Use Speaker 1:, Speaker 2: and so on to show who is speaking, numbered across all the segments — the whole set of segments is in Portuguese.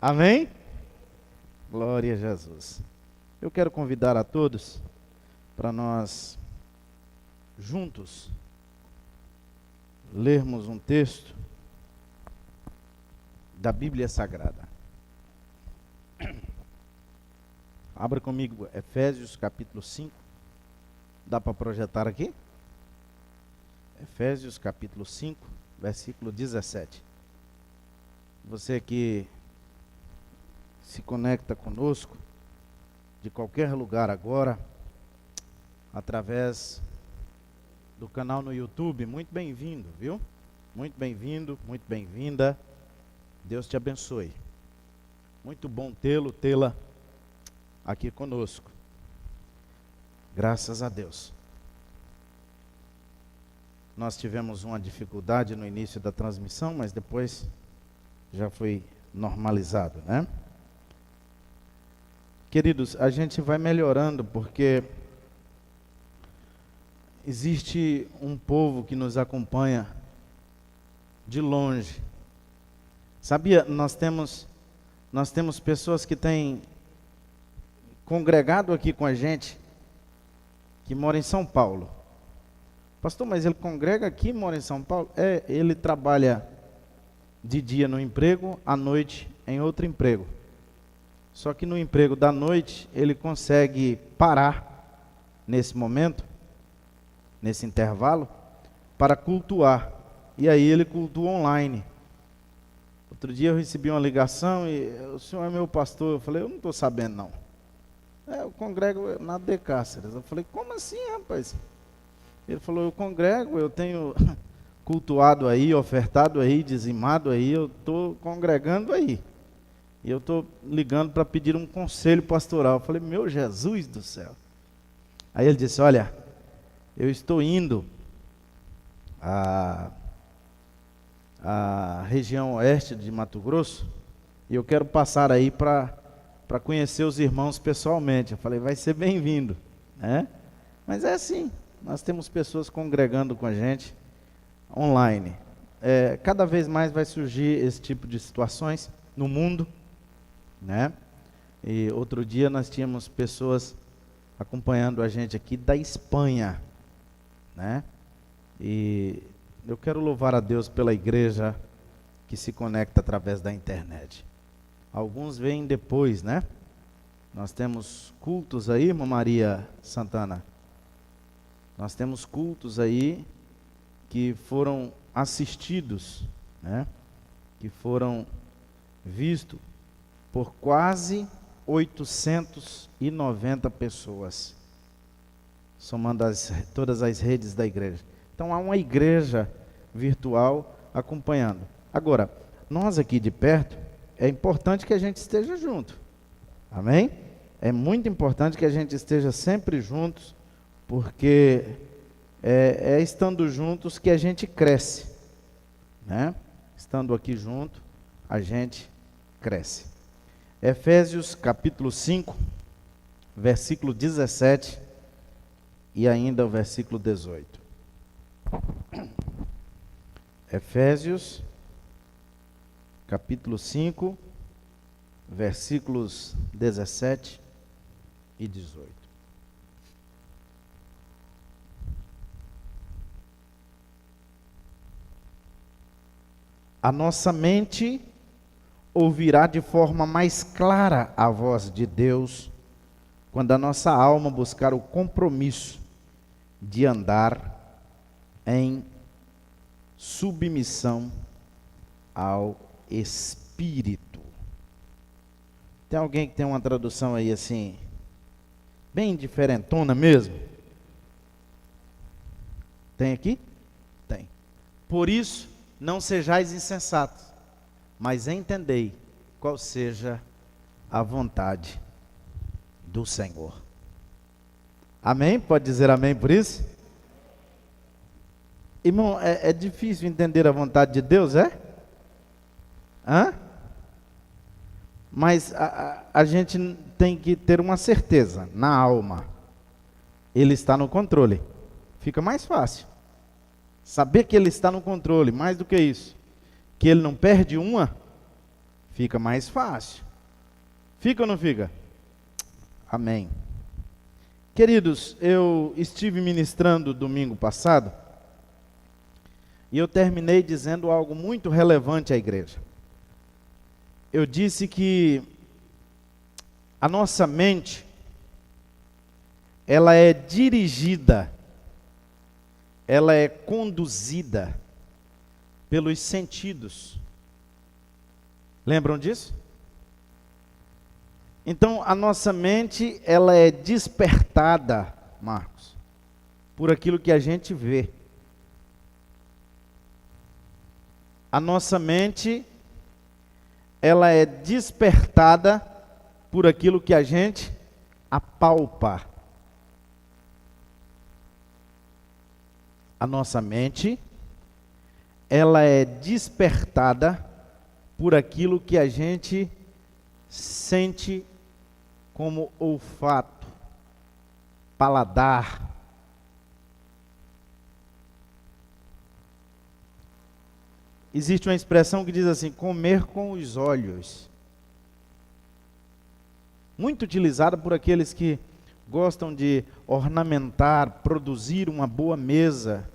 Speaker 1: Amém? Glória a Jesus. Eu quero convidar a todos para nós juntos lermos um texto da Bíblia Sagrada. Abra comigo Efésios capítulo 5. Dá para projetar aqui? Efésios capítulo 5, versículo 17. Você que se conecta conosco de qualquer lugar agora, através do canal no YouTube, muito bem-vindo, viu? Muito bem-vindo, muito bem-vinda. Deus te abençoe. Muito bom tê-la aqui conosco. Graças a Deus. Nós tivemos uma dificuldade no início da transmissão, mas depois já foi normalizado, né? Queridos, a gente vai melhorando porque existe um povo que nos acompanha de longe. Sabia, nós temos pessoas que têm congregado aqui com a gente, que moram em São Paulo. Pastor, mas ele congrega aqui e mora em São Paulo? Ele trabalha de dia no emprego, à noite em outro emprego. Só que no emprego da noite, ele consegue parar nesse momento, nesse intervalo, para cultuar. E aí ele cultua online. Outro dia eu recebi uma ligação e o senhor é meu pastor. Eu falei, eu não estou sabendo não. Eu congrego na De Cáceres. Eu falei, como assim, rapaz? Ele falou, eu congrego, eu tenho cultuado aí, ofertado aí, dizimado aí, eu estou congregando aí. E eu estou ligando para pedir um conselho pastoral. Eu falei, meu Jesus do céu. Aí ele disse, olha, eu estou indo à região oeste de Mato Grosso e eu quero passar aí para conhecer os irmãos pessoalmente. Eu falei, vai ser bem-vindo, né? Mas é assim, nós temos pessoas congregando com a gente online. Cada vez mais vai surgir esse tipo de situações no mundo, né? E outro dia nós tínhamos pessoas acompanhando a gente aqui da Espanha, né? E eu quero louvar a Deus pela igreja que se conecta através da internet. Alguns vêm depois, né? Nós temos cultos aí, irmã Maria Santana. Nós temos cultos aí que foram assistidos, né? Que foram vistos por quase 890 pessoas, somando todas as redes da igreja. Então há uma igreja virtual acompanhando. Agora, nós aqui de perto, é importante que a gente esteja junto. Amém? É muito importante que a gente esteja sempre juntos, porque é estando juntos que a gente cresce, né? Estando aqui junto, a gente cresce. Efésios capítulo 5, versículo 17 e ainda o versículo 18. Efésios capítulo 5, versículos 17 e 18. A nossa mente ouvirá de forma mais clara a voz de Deus quando a nossa alma buscar o compromisso de andar em submissão ao Espírito. Tem alguém que tem uma tradução aí assim, bem diferentona mesmo? Tem aqui? Tem. Por isso, não sejais insensatos, mas entendei qual seja a vontade do Senhor. Amém? Pode dizer amém por isso? Irmão, é difícil entender a vontade de Deus, é? Hã? Mas a gente tem que ter uma certeza na alma. Ele está no controle. Fica mais fácil. Saber que Ele está no controle, mais do que isso. Que Ele não perde uma, Fica mais fácil. Fica ou não fica? Amém. Queridos, eu estive ministrando domingo passado e eu terminei dizendo algo muito relevante à igreja. Eu disse que a nossa mente, ela é dirigida, ela é conduzida pelos sentidos. Lembram disso? Então, a nossa mente, ela é despertada, Marcos, por aquilo que a gente vê. A nossa mente, ela é despertada por aquilo que a gente apalpa. A nossa mente, ela é despertada por aquilo que a gente sente como olfato, paladar. Existe uma expressão que diz assim, comer com os olhos. Muito utilizada por aqueles que gostam de ornamentar, produzir uma boa mesa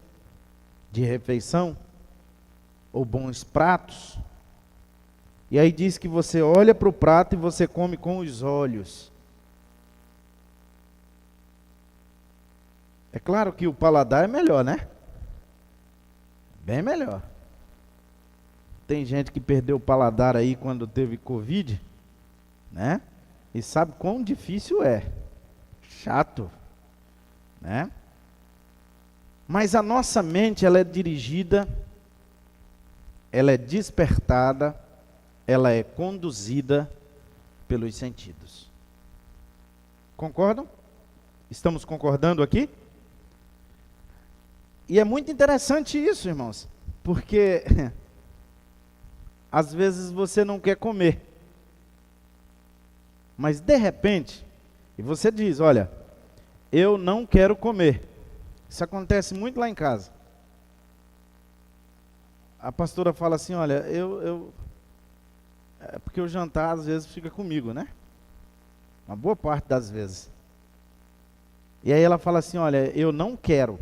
Speaker 1: de refeição, ou bons pratos. E aí diz que você olha para o prato e você come com os olhos. É claro que o paladar é melhor, né? Bem melhor. Tem gente que perdeu o paladar aí quando teve Covid, né? E sabe quão difícil é. Chato, né? Mas a nossa mente, ela é dirigida, ela é despertada, ela é conduzida pelos sentidos. Concordam? Estamos concordando aqui? E é muito interessante isso, irmãos, porque às vezes você não quer comer, mas de repente, e você diz, olha, eu não quero comer. Isso acontece muito lá em casa. A pastora fala assim, olha, é porque o jantar às vezes fica comigo, né? Uma boa parte das vezes. E aí ela fala assim, olha, eu não quero.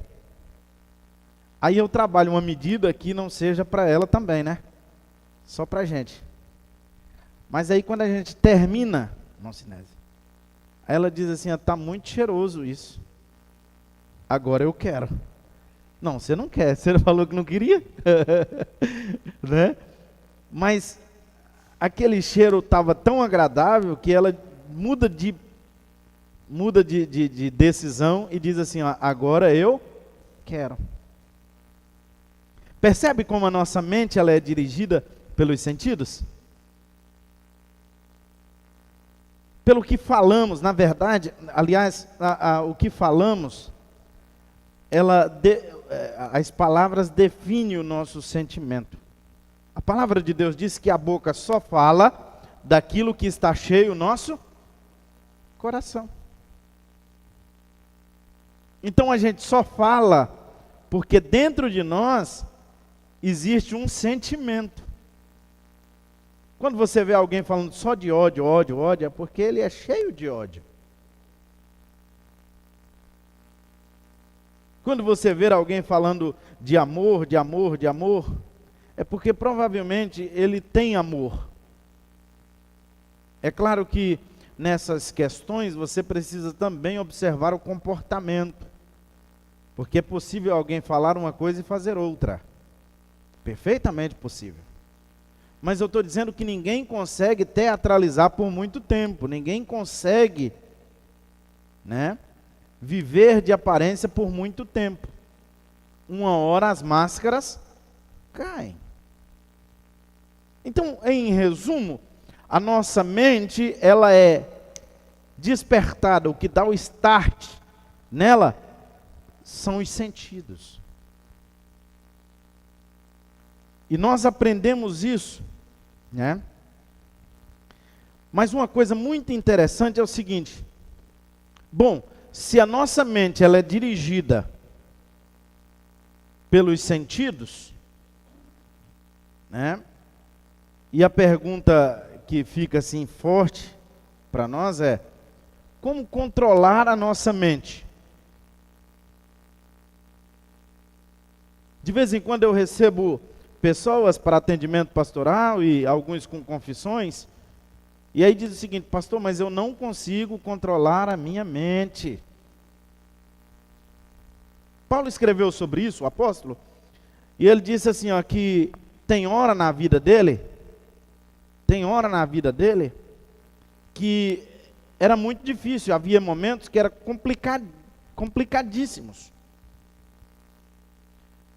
Speaker 1: Aí eu trabalho uma medida que não seja para ela também, né? Só para a gente. Mas aí quando a gente termina, não se nese. Aí ela diz assim, está muito cheiroso isso. Agora eu quero. Não, você não quer, você falou que não queria. Né? Mas aquele cheiro estava tão agradável que ela muda de decisão e diz assim, ó, agora eu quero. Percebe como a nossa mente ela é dirigida pelos sentidos? Pelo que falamos, na verdade, aliás, o que falamos, as palavras definem o nosso sentimento. A palavra de Deus diz que a boca só fala daquilo que está cheio o nosso coração. Então a gente só fala porque dentro de nós existe um sentimento. Quando você vê alguém falando só de ódio, ódio, ódio, é porque ele é cheio de ódio. Quando você vê alguém falando de amor, de amor, de amor, é porque provavelmente ele tem amor. É claro que nessas questões você precisa também observar o comportamento. Porque é possível alguém falar uma coisa e fazer outra. Perfeitamente possível. Mas eu estou dizendo que ninguém consegue teatralizar por muito tempo. Ninguém consegue, né, viver de aparência por muito tempo. Uma hora as máscaras caem. Então, em resumo, a nossa mente, ela é despertada, o que dá o start nela são os sentidos. E nós aprendemos isso, né? Mas uma coisa muito interessante é o seguinte: bom, se a nossa mente ela é dirigida pelos sentidos, né? E a pergunta que fica assim forte para nós é: como controlar a nossa mente? De vez em quando eu recebo pessoas para atendimento pastoral e alguns com confissões, e aí diz o seguinte: pastor, mas eu não consigo controlar a minha mente. Paulo escreveu sobre isso, o apóstolo, e ele disse assim, ó, que tem hora na vida dele que era muito difícil, havia momentos que eram complicadíssimos.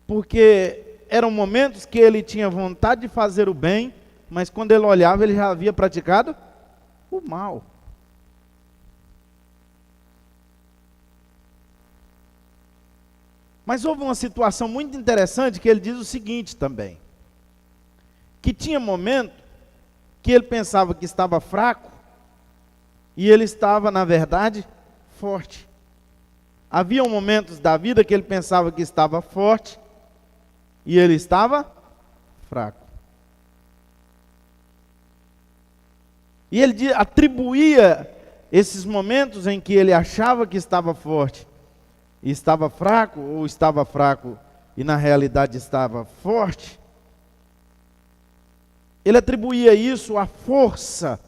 Speaker 1: Porque eram momentos que ele tinha vontade de fazer o bem, mas quando ele olhava, ele já havia praticado o mal. Mas houve uma situação muito interessante que ele diz o seguinte também, que tinha momento que ele pensava que estava fraco, e ele estava, na verdade, forte. Havia momentos da vida que ele pensava que estava forte, e ele estava fraco. E ele atribuía esses momentos em que ele achava que estava forte e estava fraco, ou estava fraco e na realidade estava forte, ele atribuía isso à força,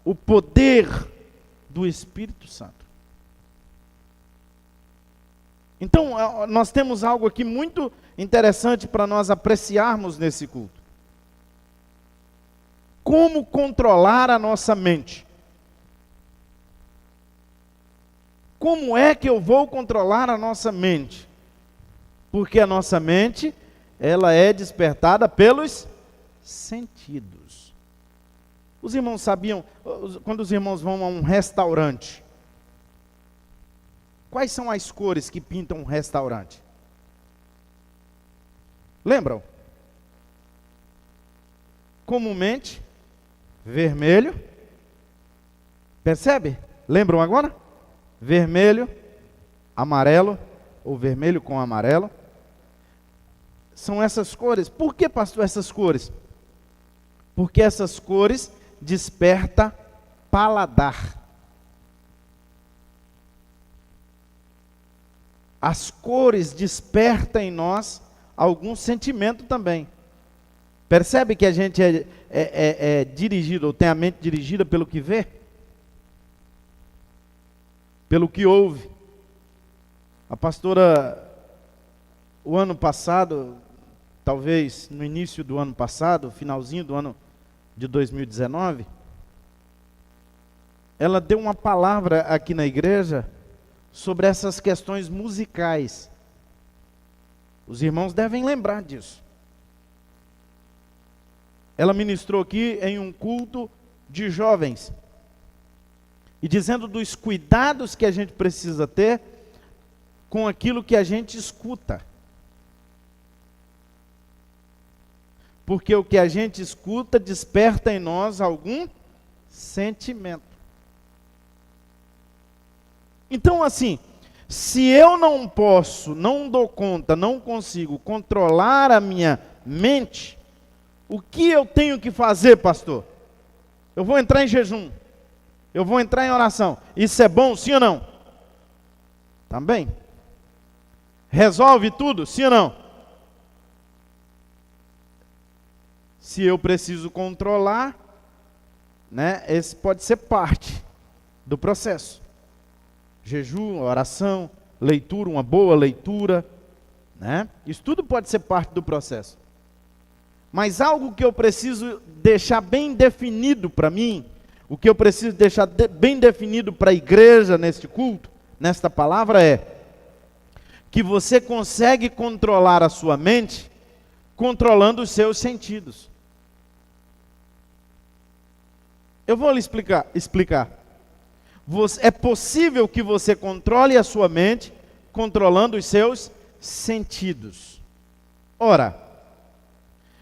Speaker 1: o poder do Espírito Santo. Então, nós temos algo aqui muito interessante para nós apreciarmos nesse culto. Como controlar a nossa mente? Como é que eu vou controlar a nossa mente? Porque a nossa mente, ela é despertada pelos sentidos. Os irmãos sabiam, quando os irmãos vão a um restaurante, quais são as cores que pintam um restaurante? Lembram? Comumente, vermelho. Percebe? Lembram agora? Vermelho, amarelo, ou vermelho com amarelo. São essas cores. Por que, pastor, essas cores? Porque essas cores despertam paladar. As cores despertam em nós algum sentimento também. Percebe que a gente é dirigido, ou tem a mente dirigida pelo que vê? Pelo que ouve. A pastora, o ano passado, talvez no início do ano passado, finalzinho do ano de 2019, ela deu uma palavra aqui na igreja sobre essas questões musicais. Os irmãos devem lembrar disso. Ela ministrou aqui em um culto de jovens, e dizendo dos cuidados que a gente precisa ter com aquilo que a gente escuta. Porque o que a gente escuta desperta em nós algum sentimento. Então, assim, se eu não posso, não dou conta, não consigo controlar a minha mente, o que eu tenho que fazer, pastor? Eu vou entrar em jejum. Eu vou entrar em oração. Isso é bom, sim ou não? Também. Resolve tudo, sim ou não? Se eu preciso controlar, né, esse pode ser parte do processo. Jejum, oração, leitura, uma boa leitura, né? Isso tudo pode ser parte do processo. Mas algo que eu preciso deixar bem definido para mim, o que eu preciso deixar bem definido para a igreja neste culto, nesta palavra é que você consegue controlar a sua mente controlando os seus sentidos. Eu vou lhe explicar. É possível que você controle a sua mente controlando os seus sentidos. Ora,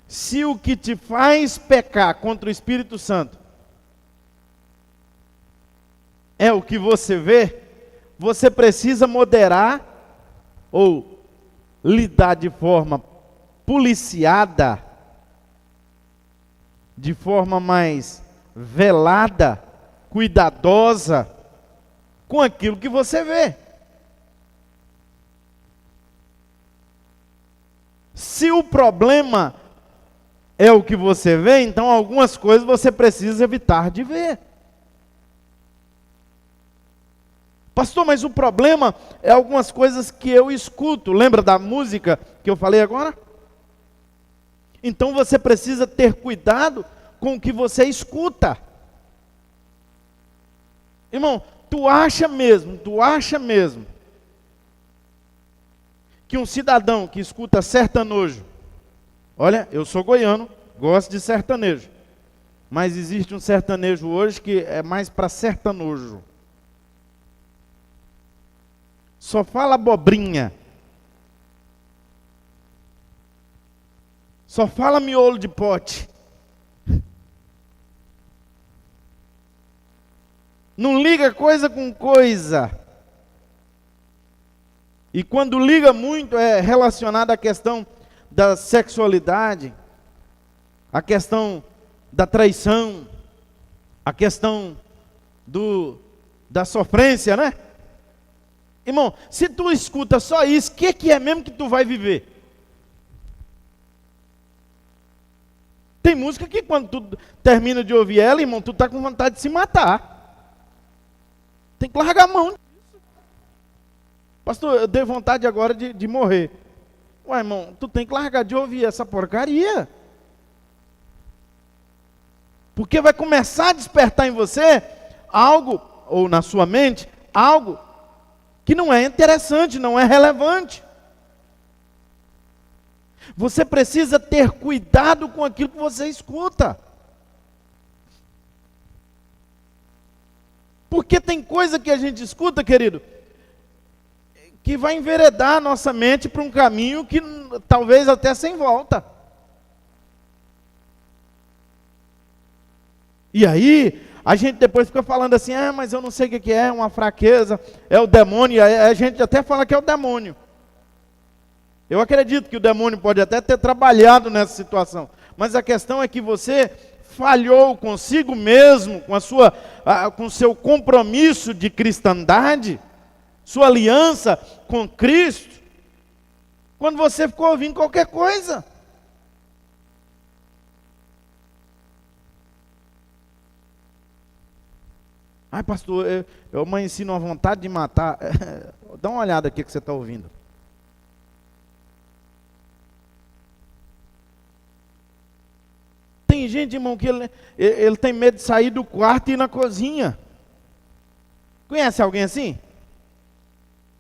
Speaker 1: se o que te faz pecar contra o Espírito Santo é o que você vê, você precisa moderar ou lidar de forma policiada de forma mais velada, cuidadosa com aquilo que você vê. Se o problema é o que você vê, então algumas coisas você precisa evitar de ver. Pastor, mas o problema é algumas coisas que eu escuto. Lembra da música que eu falei agora? Então você precisa ter cuidado com o que você escuta. Irmão, tu acha mesmo que um cidadão que escuta sertanejo, olha, eu sou goiano, gosto de sertanejo, mas existe um sertanejo hoje que é mais para sertanojo. Só fala abobrinha. Só fala miolo de pote. Não liga coisa com coisa. E quando liga muito é relacionado à questão da sexualidade, a questão da traição, a questão da sofrência, né? Irmão, se tu escuta só isso, o que é mesmo que tu vai viver? Tem música que quando tu termina de ouvir ela, irmão, tu tá com vontade de se matar. Tem que largar a mão disso. Pastor, eu dei vontade agora de morrer. Ué, irmão, tu tem que largar de ouvir essa porcaria. Porque vai começar a despertar em você algo, ou na sua mente, algo que não é interessante, não é relevante. Você precisa ter cuidado com aquilo que você escuta. Porque tem coisa que a gente escuta, querido, que vai enveredar a nossa mente para um caminho que talvez até sem volta. E aí, a gente depois fica falando assim, mas eu não sei o que é, uma fraqueza, é o demônio, e a gente até fala que é o demônio. Eu acredito que o demônio pode até ter trabalhado nessa situação, mas a questão é que você falhou consigo mesmo, com o seu compromisso de cristandade, sua aliança com Cristo, quando você ficou ouvindo qualquer coisa. Ai, pastor, eu amanheci numa vontade de matar. Dá uma olhada aqui que você está ouvindo. Tem gente, irmão, que ele tem medo de sair do quarto e ir na cozinha. Conhece alguém assim?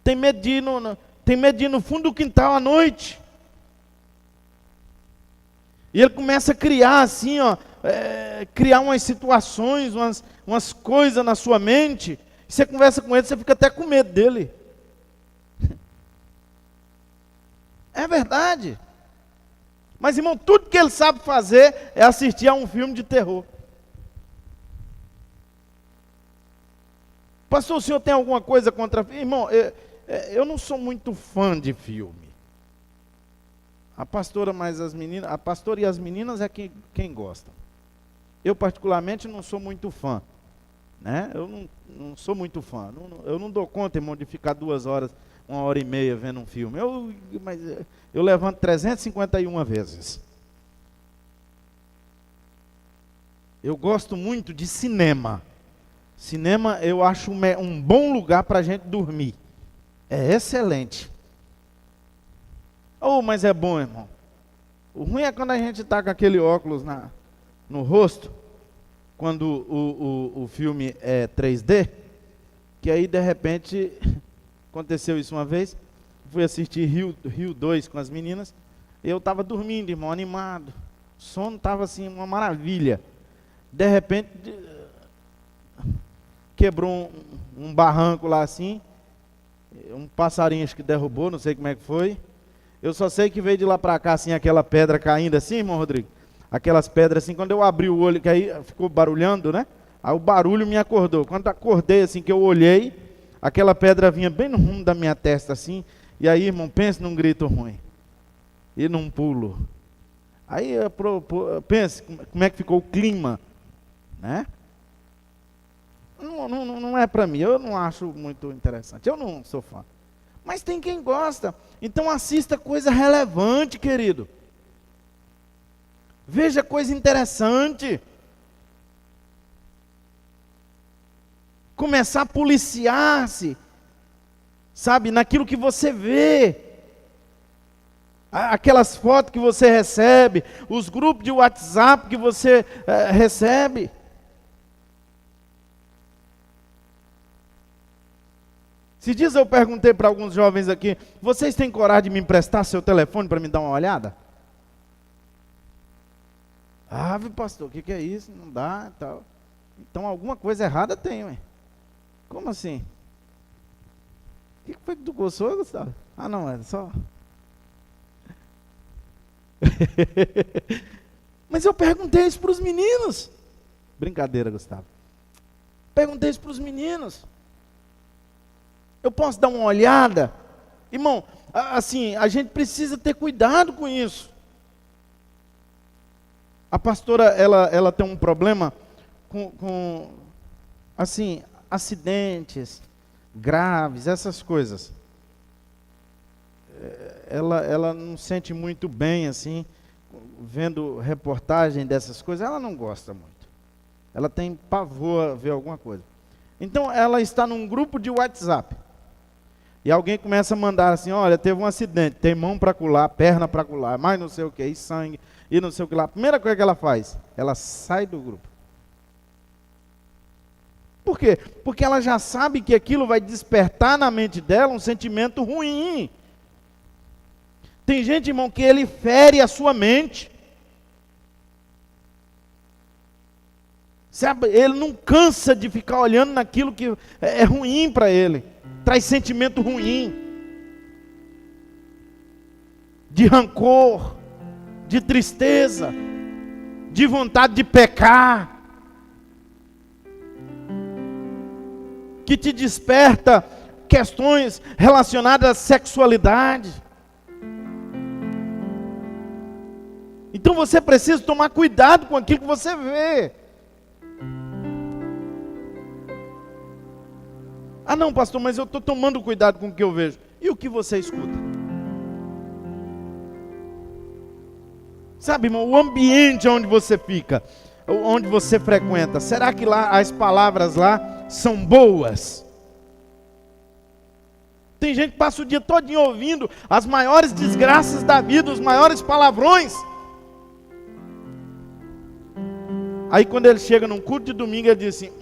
Speaker 1: Tem medo de ir no fundo do quintal à noite. E ele começa a criar assim, criar umas situações, umas coisas na sua mente. Você conversa com ele, você fica até com medo dele. É verdade. Mas, irmão, tudo que ele sabe fazer é assistir a um filme de terror. Pastor, o senhor tem alguma coisa contra... Irmão, eu não sou muito fã de filme. A pastora e as meninas é quem gosta. Eu, particularmente, não sou muito fã. Né? Eu não sou muito fã. Eu não dou conta, irmão, de ficar 2 horas, 1h30 vendo um filme. Mas eu levanto 351 vezes. Eu gosto muito de cinema. Cinema eu acho um bom lugar para a gente dormir. É excelente. Mas é bom, irmão. O ruim é quando a gente está com aquele óculos no rosto, quando o filme é 3D, que aí de repente, aconteceu isso uma vez, fui assistir Rio 2 com as meninas, e eu estava dormindo, irmão, animado. O sono estava assim, uma maravilha. De repente, quebrou um barranco lá assim, um passarinho acho que derrubou, não sei como é que foi. Eu só sei que veio de lá para cá, assim, aquela pedra caindo assim, irmão Rodrigo. Aquelas pedras assim, quando eu abri o olho, que aí ficou barulhando, né? Aí o barulho me acordou. Quando acordei, assim, que eu olhei, aquela pedra vinha bem no rumo da minha testa, assim. E aí, irmão, pensa num grito ruim. E num pulo. Aí pense como é que ficou o clima, né? Não é para mim, eu não acho muito interessante, eu não sou fã. Mas tem quem gosta, então assista coisa relevante, querido. Veja coisa interessante. Começar a policiar-se, sabe, naquilo que você vê. Aquelas fotos que você recebe, os grupos de WhatsApp que você recebe. Esses dias eu perguntei para alguns jovens aqui, vocês têm coragem de me emprestar seu telefone para me dar uma olhada? Pastor, o que é isso? Não dá e tal. Então alguma coisa errada tem, ué. Como assim? O que foi que tu gostou, Gustavo? Não, é só... Mas eu perguntei isso para os meninos. Brincadeira, Gustavo. Perguntei isso para os meninos. Eu posso dar uma olhada? Irmão, assim, a gente precisa ter cuidado com isso. A pastora, ela tem um problema com assim, acidentes graves, essas coisas. Ela não sente muito bem, assim, vendo reportagem dessas coisas, ela não gosta muito. Ela tem pavor a ver alguma coisa. Então, ela está num grupo de WhatsApp. E alguém começa a mandar assim, olha, teve um acidente, tem mão para colar, perna para colar, mais não sei o que, e sangue, e não sei o que lá. A primeira coisa que ela faz, ela sai do grupo. Por quê? Porque ela já sabe que aquilo vai despertar na mente dela um sentimento ruim. Tem gente, irmão, que ele fere a sua mente. Sabe, ele não cansa de ficar olhando naquilo que é ruim para ele. Traz sentimento ruim, de rancor, de tristeza, de vontade de pecar, que te desperta questões relacionadas à sexualidade. Então você precisa tomar cuidado com aquilo que você vê. Não, pastor, mas eu estou tomando cuidado com o que eu vejo. E o que você escuta? Sabe, irmão, o ambiente onde você fica, onde você frequenta, será que lá as palavras lá são boas? Tem gente que passa o dia todinho ouvindo as maiores desgraças da vida, os maiores palavrões. Aí quando ele chega num culto de domingo, ele diz assim,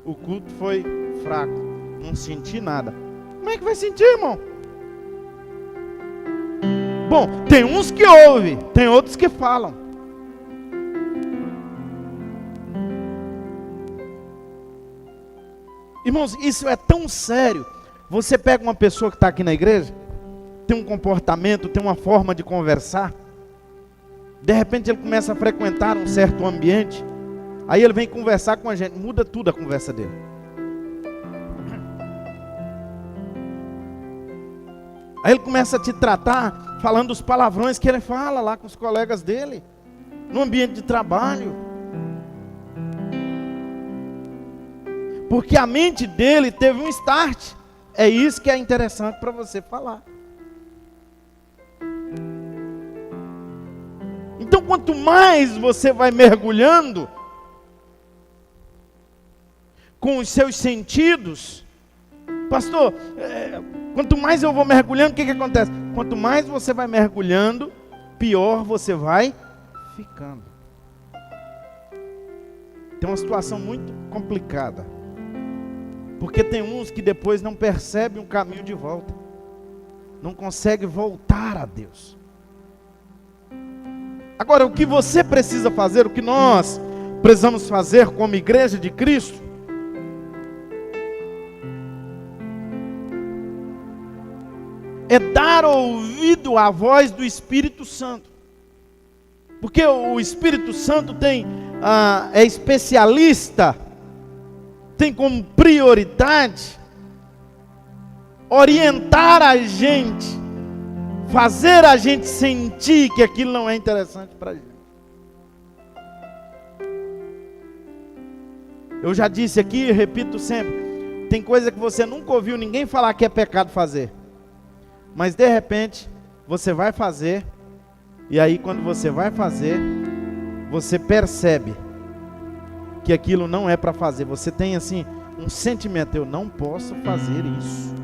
Speaker 1: o culto foi fraco. Não senti nada. Como é que vai sentir, irmão? Bom, tem uns que ouvem, tem outros que falam. Irmãos, isso é tão sério. Você pega uma pessoa que está aqui na igreja, tem um comportamento, tem uma forma de conversar. De repente ele começa a frequentar um certo ambiente. Aí ele vem conversar com a gente, muda tudo a conversa dele. Aí ele começa a te tratar, falando os palavrões que ele fala lá com os colegas dele, no ambiente de trabalho. Porque a mente dele teve um start. É isso que é interessante para você falar. Então quanto mais você vai mergulhando com os seus sentidos, pastor, quanto mais eu vou mergulhando, o que acontece? Quanto mais você vai mergulhando, pior você vai ficando. Tem uma situação muito complicada, porque tem uns que depois não percebem o caminho de volta, não conseguem voltar a Deus. Agora, o que você precisa fazer, o que nós precisamos fazer como igreja de Cristo, é dar ouvido à voz do Espírito Santo. Porque o Espírito Santo é especialista, tem como prioridade orientar a gente, fazer a gente sentir que aquilo não é interessante para a gente. Eu já disse aqui e repito sempre, tem coisa que você nunca ouviu ninguém falar que é pecado fazer, mas de repente você vai fazer, e aí quando você vai fazer, você percebe que aquilo não é para fazer. Você tem assim um sentimento: eu não posso fazer isso.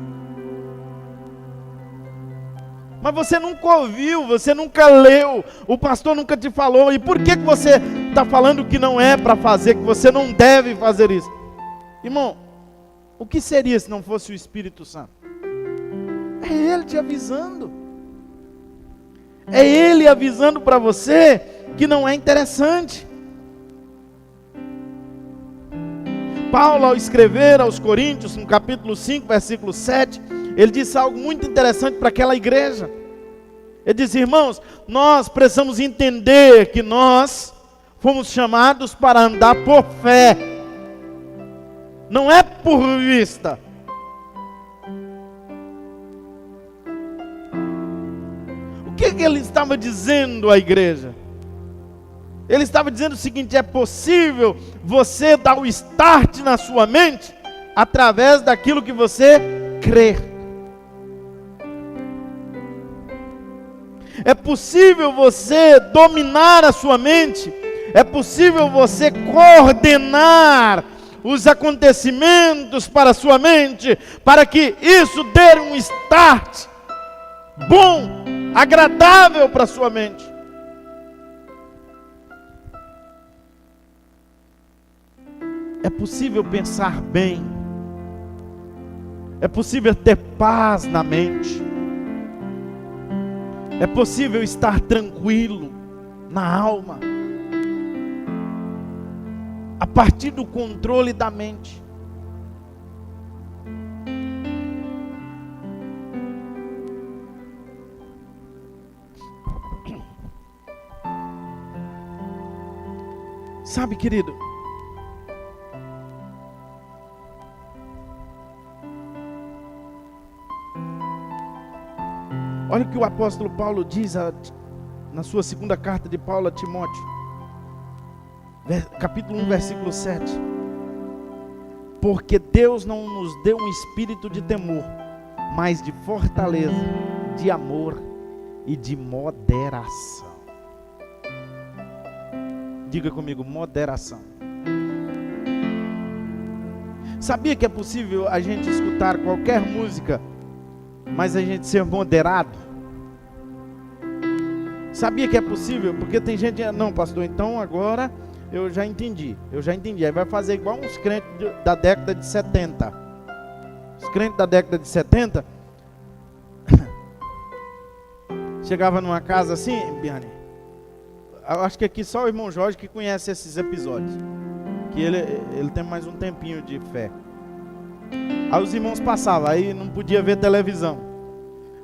Speaker 1: Mas você nunca ouviu, você nunca leu, o pastor nunca te falou. E por que você está falando que não é para fazer, que você não deve fazer isso? Irmão, o que seria se não fosse o Espírito Santo? É Ele te avisando. É Ele avisando para você que não é interessante. Paulo, ao escrever aos Coríntios, no capítulo 5, versículo 7, ele disse algo muito interessante para aquela igreja. Ele disse: irmãos, nós precisamos entender que nós fomos chamados para andar por fé, não é por vista. O que ele estava dizendo à igreja? Ele estava dizendo o seguinte: é possível você dar o start na sua mente através daquilo que você crê. É possível você dominar a sua mente, é possível você coordenar os acontecimentos para a sua mente, para que isso dê um start bom, agradável para a sua mente. É possível pensar bem, é possível ter paz na mente, é possível estar tranquilo na alma, a partir do controle da mente. Sabe, querido, olha o que o apóstolo Paulo diz na sua segunda carta de Paulo a Timóteo, capítulo 1, versículo 7. Porque Deus não nos deu um espírito de temor, mas de fortaleza, de amor e de moderação. Diga comigo: moderação. Sabia que é possível a gente escutar qualquer música, mas a gente ser moderado? Sabia que é possível? Porque tem gente, não pastor, então agora eu já entendi. Aí vai fazer igual uns crentes da década de 70. Os crentes da década de 70 chegava numa casa assim, Biane, eu acho que aqui só o irmão Jorge que conhece esses episódios, que ele tem mais um tempinho de fé. Aí os irmãos passavam, aí não podia ver televisão.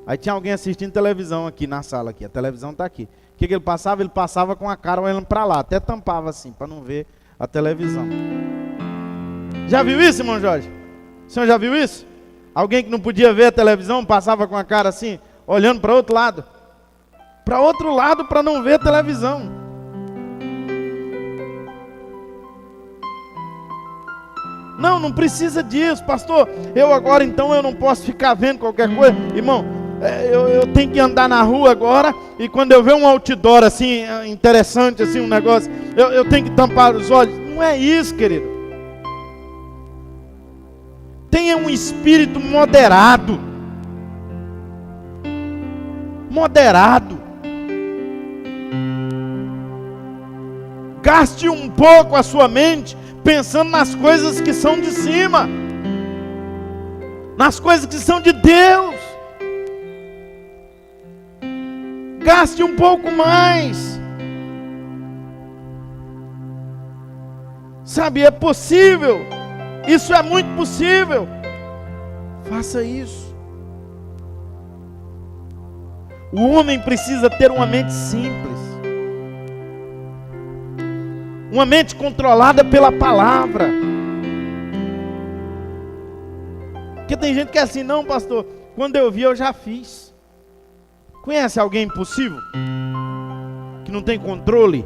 Speaker 1: Aí tinha alguém assistindo televisão aqui na sala, aqui. A televisão está aqui. O que ele passava? Ele passava com a cara olhando para lá, até tampava assim, para não ver a televisão. Já viu isso, irmão Jorge? O senhor já viu isso? Alguém que não podia ver a televisão, passava com a cara assim, olhando para outro lado? Para outro lado, para não ver a televisão. Não precisa disso, pastor. Eu agora então eu não posso ficar vendo qualquer coisa. Irmão, eu tenho que andar na rua agora, e quando eu ver um outdoor assim, interessante, assim, um negócio, eu tenho que tampar os olhos. Não é isso, querido. Tenha um espírito moderado. Moderado. Gaste um pouco a sua mente pensando nas coisas que são de cima, nas coisas que são de Deus. Gaste um pouco mais. Sabe, é possível. Isso é muito possível. Faça isso. O homem precisa ter uma mente simples, uma mente controlada pela palavra. Porque tem gente que é assim: não pastor, quando eu vi eu já fiz. Conhece alguém impossível? Que não tem controle?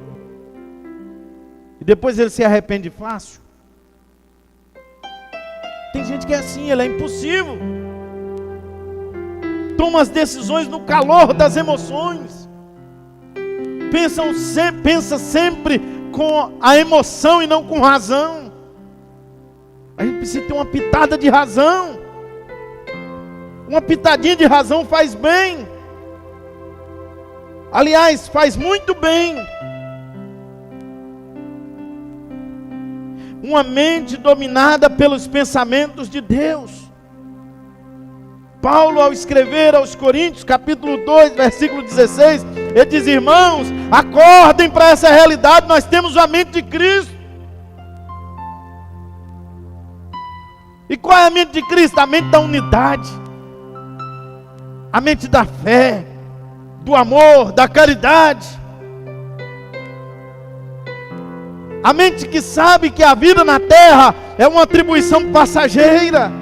Speaker 1: E depois ele se arrepende fácil? Tem gente que é assim, ele é impulsivo. Toma as decisões no calor das emoções. Pensa sempre com a emoção e não com razão. A gente precisa ter uma pitada de razão. Uma pitadinha de razão faz bem. Aliás, faz muito bem. Uma mente dominada pelos pensamentos de Deus. Paulo, ao escrever aos Coríntios, capítulo 2, versículo 16, ele diz: irmãos, acordem para essa realidade, nós temos a mente de Cristo. E qual é a mente de Cristo? A mente da unidade, a mente da fé, do amor, da caridade. A mente que sabe que a vida na terra é uma atribuição passageira.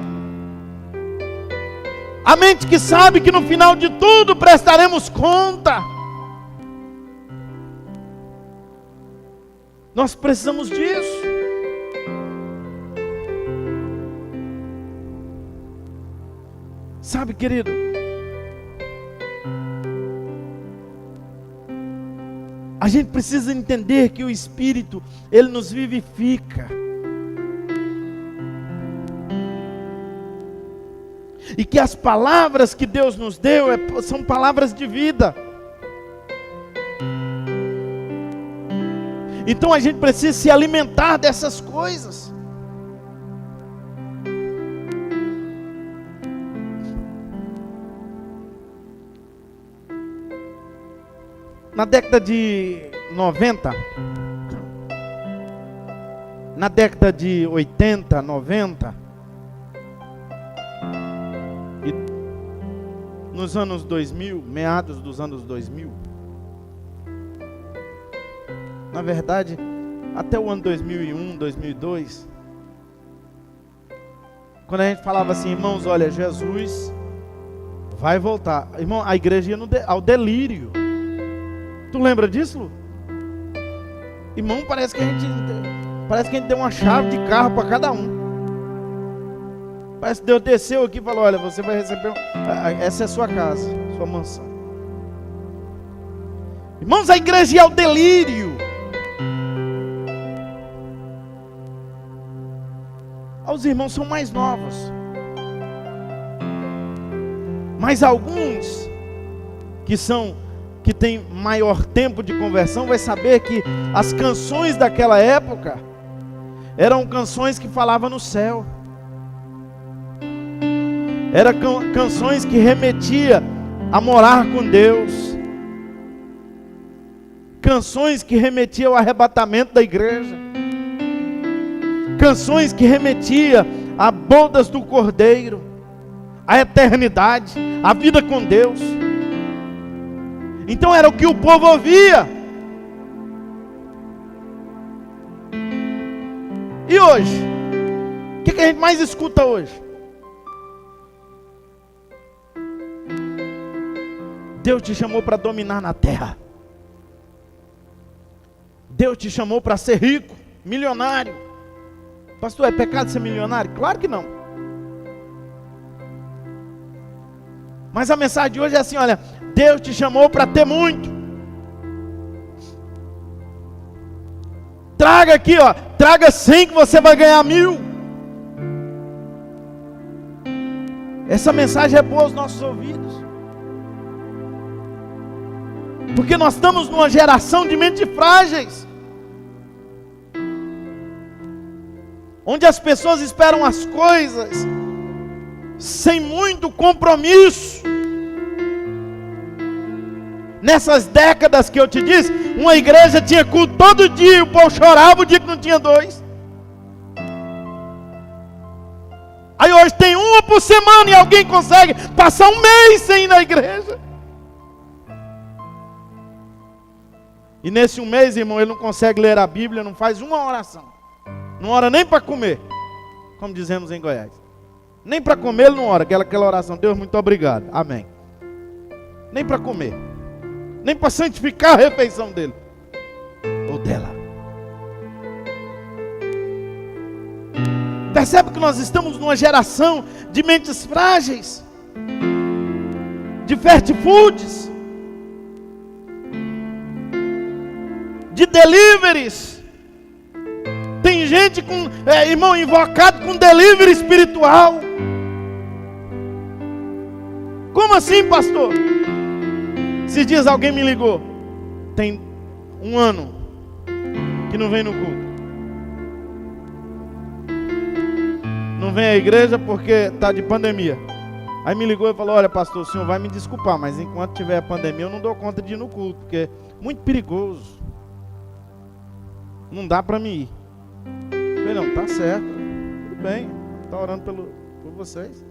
Speaker 1: A mente que sabe que no final de tudo prestaremos conta. Nós precisamos disso. Sabe, querido, a gente precisa entender que o Espírito, ele nos vivifica. E que as palavras que Deus nos deu são palavras de vida. Então a gente precisa se alimentar dessas coisas. Na década de 90, na década de 80, 90, e nos anos 2000, meados dos anos 2000, na verdade, até o ano 2001, 2002, quando a gente falava assim, irmãos, olha, Jesus vai voltar. Irmão, a igreja ia ao delírio. Tu lembra disso, Lu? Irmão, parece que a gente deu uma chave de carro para cada um. Parece que Deus desceu aqui e falou: olha, você vai receber, essa é a sua casa, sua mansão. Irmãos, a igreja ia ao delírio. Os irmãos são mais novos, mas alguns que tem maior tempo de conversão, vai saber que as canções daquela época eram canções que falavam no céu. Eram canções que remetiam a morar com Deus. Canções que remetiam ao arrebatamento da igreja. Canções que remetiam a bodas do Cordeiro, a eternidade, a vida com Deus. Então era o que o povo ouvia. E hoje? O que a gente mais escuta hoje? Deus te chamou para dominar na terra. Deus te chamou para ser rico, milionário. Pastor, é pecado ser milionário? Claro que não. Mas a mensagem de hoje é assim, olha, Deus te chamou para ter muito. Traga aqui, ó, traga 100 que você vai ganhar 1000. Essa mensagem é boa aos nossos ouvidos. Porque nós estamos numa geração de mentes frágeis, onde as pessoas esperam as coisas sem muito compromisso. Nessas décadas que eu te disse, uma igreja tinha culto todo dia, o povo chorava o dia que não tinha 2. Aí hoje tem uma por semana e alguém consegue passar um mês sem ir na igreja. E nesse um mês, irmão, ele não consegue ler a Bíblia, não faz uma oração. Não ora nem para comer, como dizemos em Goiás. Nem para comer ele não ora, aquela oração, Deus, muito obrigado, amém. nem para comer, nem para santificar a refeição dele ou dela. Percebe que nós estamos numa geração de mentes frágeis, de fast foods, de deliveries. Tem gente com, irmão, invocado com delivery espiritual. Como assim, pastor? Esses dias alguém me ligou. Tem 1 ano que não vem no culto. Não vem à igreja porque está de pandemia. Aí me ligou e falou: olha, pastor, o senhor vai me desculpar, mas enquanto tiver a pandemia eu não dou conta de ir no culto, porque é muito perigoso. Não dá para mim ir. Eu falei: não, tá certo, tudo bem, está orando por vocês.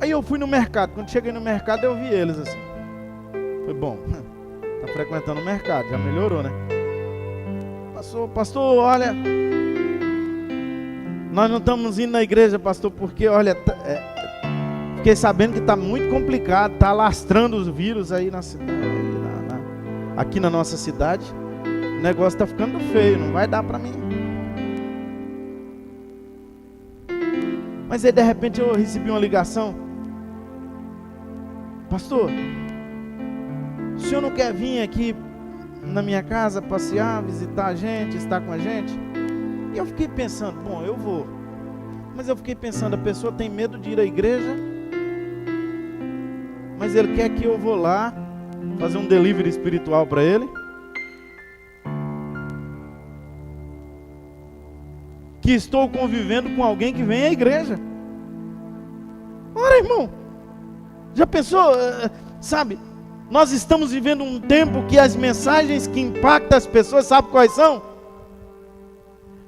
Speaker 1: Aí eu fui no mercado. Quando cheguei no mercado eu vi eles assim. Foi bom, tá frequentando o mercado, já melhorou, né? Pastor, olha, nós não estamos indo na igreja, pastor, porque, olha, fiquei sabendo que está muito complicado, está alastrando os vírus aí aqui na nossa cidade. O negócio está ficando feio, não vai dar para mim. Mas aí de repente eu recebi uma ligação: pastor, o senhor não quer vir aqui na minha casa passear, visitar a gente, estar com a gente? E eu fiquei pensando: bom, eu vou. Mas eu fiquei pensando, a pessoa tem medo de ir à igreja, mas ele quer que eu vou lá fazer um delivery espiritual para ele, que estou convivendo com alguém que vem à igreja. Ora, irmão, já pensou, sabe? Nós estamos vivendo um tempo que as mensagens que impactam as pessoas, sabe quais são?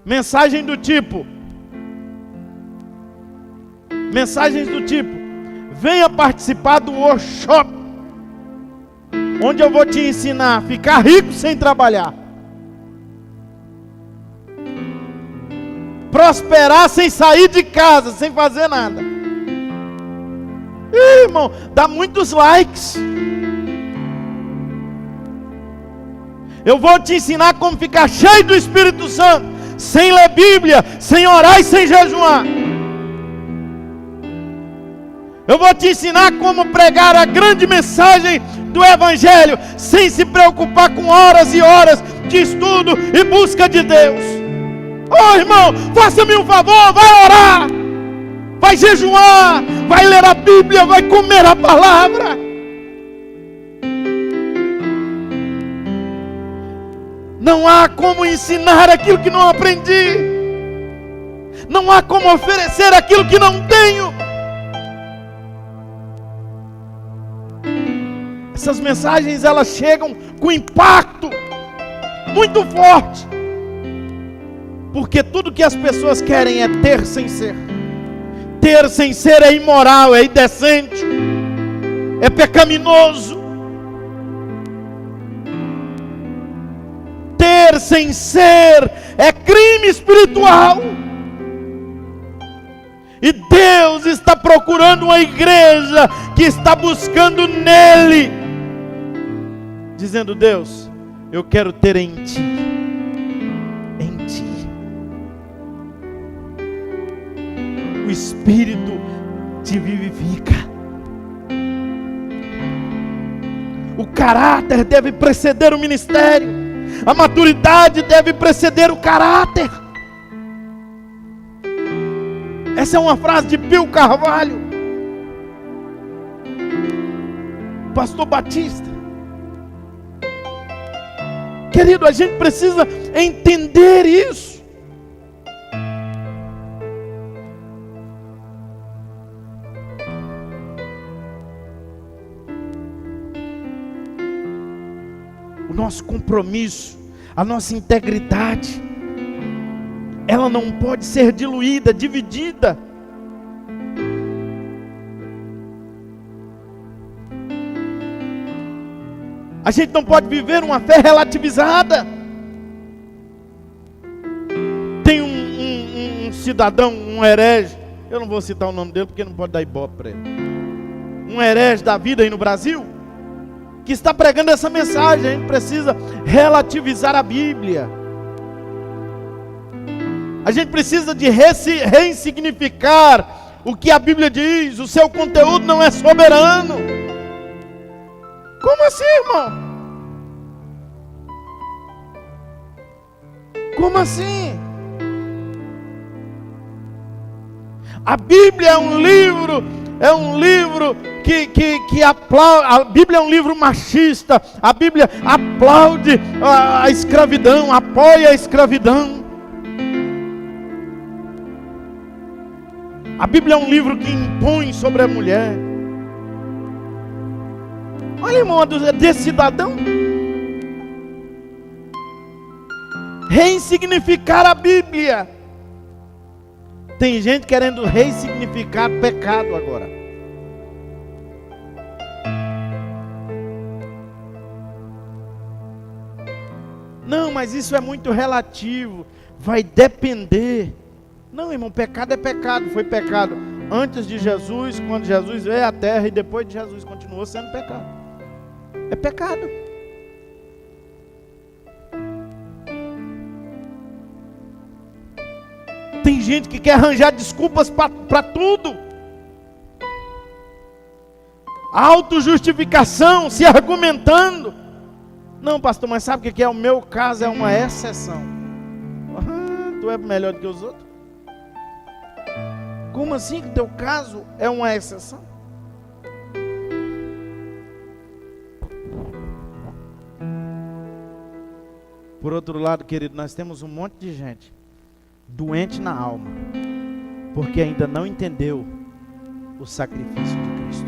Speaker 1: Mensagens do tipo: venha participar do workshop, onde eu vou te ensinar a ficar rico sem trabalhar, prosperar sem sair de casa, sem fazer nada. Ih, irmão, dá muitos likes. Eu vou te ensinar como ficar cheio do Espírito Santo, sem ler Bíblia, sem orar e sem jejuar. Eu vou te ensinar como pregar a grande mensagem do Evangelho, sem se preocupar com horas e horas de estudo e busca de Deus. Oh, irmão, faça-me um favor, vai orar, vai jejuar, vai ler a Bíblia, vai comer a palavra. Não há como ensinar aquilo que não aprendi. Não há como oferecer aquilo que não tenho. Essas mensagens, elas chegam com impacto muito forte, porque tudo que as pessoas querem é ter sem ser. Ter sem ser é imoral, é indecente, é pecaminoso. Ter sem ser é crime espiritual. E Deus está procurando uma igreja que está buscando nele, dizendo: Deus, eu quero ter em ti, em ti. O Espírito te vivifica. O caráter deve preceder o ministério. A maturidade deve preceder o caráter. Essa é uma frase de Pio Carvalho, pastor batista. Querido, a gente precisa entender isso. O nosso compromisso, a nossa integridade, ela não pode ser diluída, dividida. A gente não pode viver uma fé relativizada. Tem um cidadão, um herege, eu não vou citar o nome dele porque não pode dar ibope para ele, um herege da vida aí no Brasil, que está pregando essa mensagem. A gente precisa relativizar a Bíblia, a gente precisa de ressignificar o que a Bíblia diz. O seu conteúdo não é soberano. Como assim, irmão? Como assim? A Bíblia é um livro que aplaude. A Bíblia é um livro machista. A Bíblia aplaude a escravidão, apoia a escravidão. A Bíblia é um livro que impõe sobre a mulher. Olha, irmão, desse cidadão ressignificar a Bíblia. Tem gente querendo ressignificar pecado agora. Não, mas isso é muito relativo, vai depender. Não, irmão, pecado é pecado. Foi pecado antes de Jesus, quando Jesus veio à terra, e depois de Jesus continuou sendo pecado. É pecado. Tem gente que quer arranjar desculpas para tudo. Autojustificação, se argumentando. Não, pastor, mas sabe o que é? O meu caso é uma exceção. Tu é melhor do que os outros? Como assim que o teu caso é uma exceção? Por outro lado, querido, nós temos um monte de gente doente na alma, porque ainda não entendeu o sacrifício de Cristo.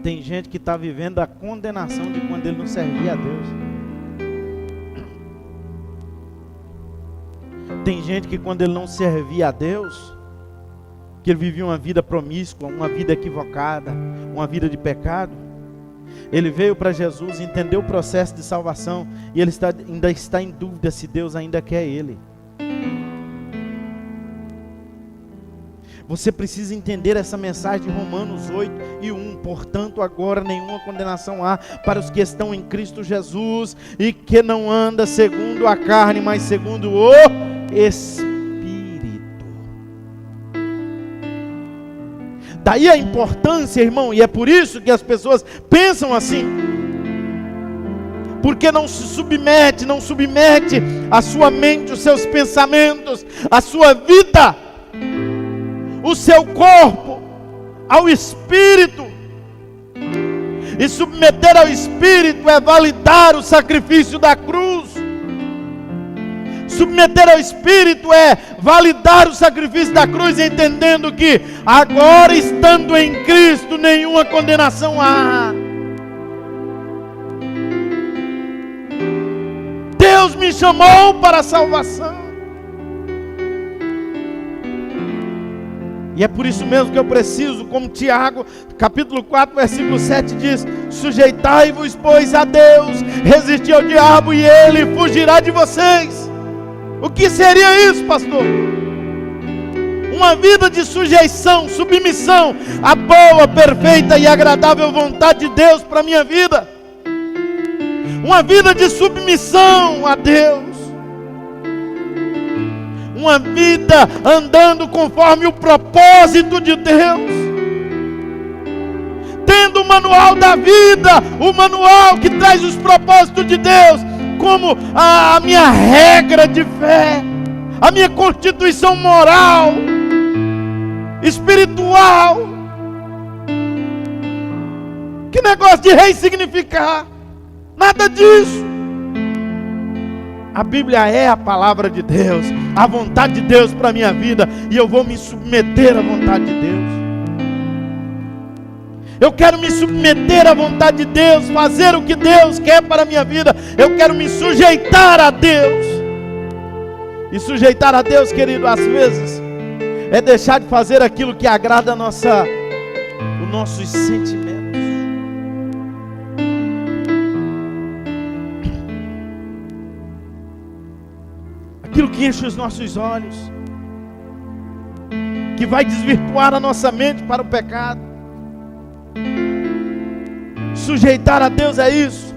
Speaker 1: Tem gente que está vivendo a condenação de quando ele não servia a Deus. Tem gente que quando ele não servia a Deus, que ele vivia uma vida promíscua, uma vida equivocada, uma vida de pecado, ele veio para Jesus, entendeu o processo de salvação, e ele ainda está em dúvida se Deus ainda quer ele. Você precisa entender essa mensagem de Romanos 8:1. Portanto, agora nenhuma condenação há para os que estão em Cristo Jesus, e que não anda segundo a carne, mas segundo o Espírito. Daí a importância, irmão, e é por isso que as pessoas pensam assim, porque não submete a sua mente, os seus pensamentos, a sua vida, o seu corpo ao Espírito. E submeter ao Espírito é validar o sacrifício da cruz. Submeter ao Espírito é validar o sacrifício da cruz, entendendo que agora, estando em Cristo, nenhuma condenação há. Deus me chamou para a salvação. E é por isso mesmo que eu preciso, como Tiago, capítulo 4, versículo 7 diz: sujeitai-vos, pois, a Deus, resisti ao diabo e ele fugirá de vocês. O que seria isso, pastor? Uma vida de sujeição, submissão à boa, perfeita e agradável vontade de Deus para a minha vida. Uma vida de submissão a Deus. Uma vida andando conforme o propósito de Deus. Tendo o manual da vida, o manual que traz os propósitos de Deus como a minha regra de fé, a minha constituição moral, espiritual. Que negócio de ressignificar? Nada disso. A Bíblia é a palavra de Deus, a vontade de Deus para a minha vida, e eu vou me submeter à vontade de Deus. Eu quero me submeter à vontade de Deus, fazer o que Deus quer para a minha vida. Eu quero me sujeitar a Deus. E sujeitar a Deus, querido, às vezes é deixar de fazer aquilo que agrada os nossos sentimentos. aquilo que enche os nossos olhos, que vai desvirtuar a nossa mente para o pecado. Sujeitar a Deus é isso,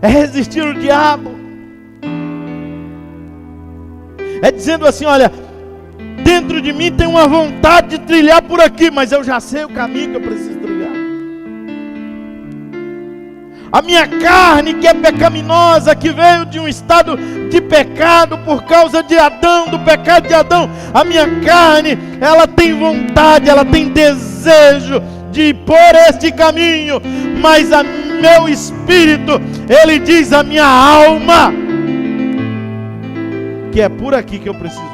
Speaker 1: é resistir o diabo, é dizendo assim: olha, dentro de mim tem uma vontade de trilhar por aqui, mas eu já sei o caminho que eu preciso trilhar. A minha carne, que é pecaminosa, que veio de um estado de pecado por causa de Adão, do pecado de Adão, a minha carne, ela tem vontade, ela tem desejo de ir por este caminho, mas a meu espírito, ele diz a minha alma, que é por aqui que eu preciso ir.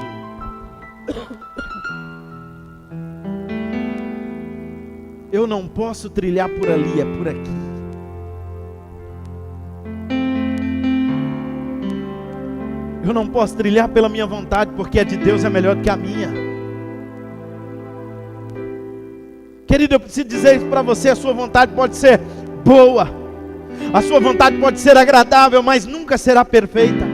Speaker 1: Eu não posso trilhar por ali, é por aqui. Eu não posso trilhar pela minha vontade, porque a de Deus é melhor do que a minha. Querido, eu preciso dizer isso para você: a sua vontade pode ser boa, a sua vontade pode ser agradável, mas nunca será perfeita.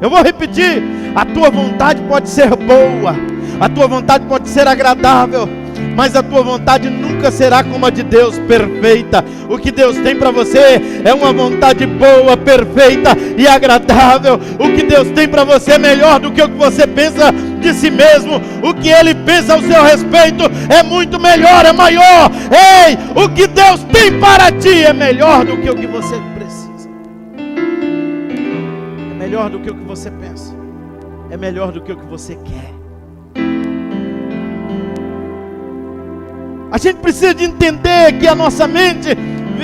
Speaker 1: Eu vou repetir: a tua vontade pode ser boa, a tua vontade pode ser agradável, mas a tua vontade nunca será como a de Deus, perfeita. O que Deus tem para você é uma vontade boa, perfeita e agradável. O que Deus tem para você é melhor do que o que você pensa de si mesmo. O que Ele pensa ao seu respeito é muito melhor, é maior. Ei, o que Deus tem para ti é melhor do que o que você precisa. É melhor do que o que você pensa. É melhor do que o que você quer. A gente precisa de entender que a nossa mente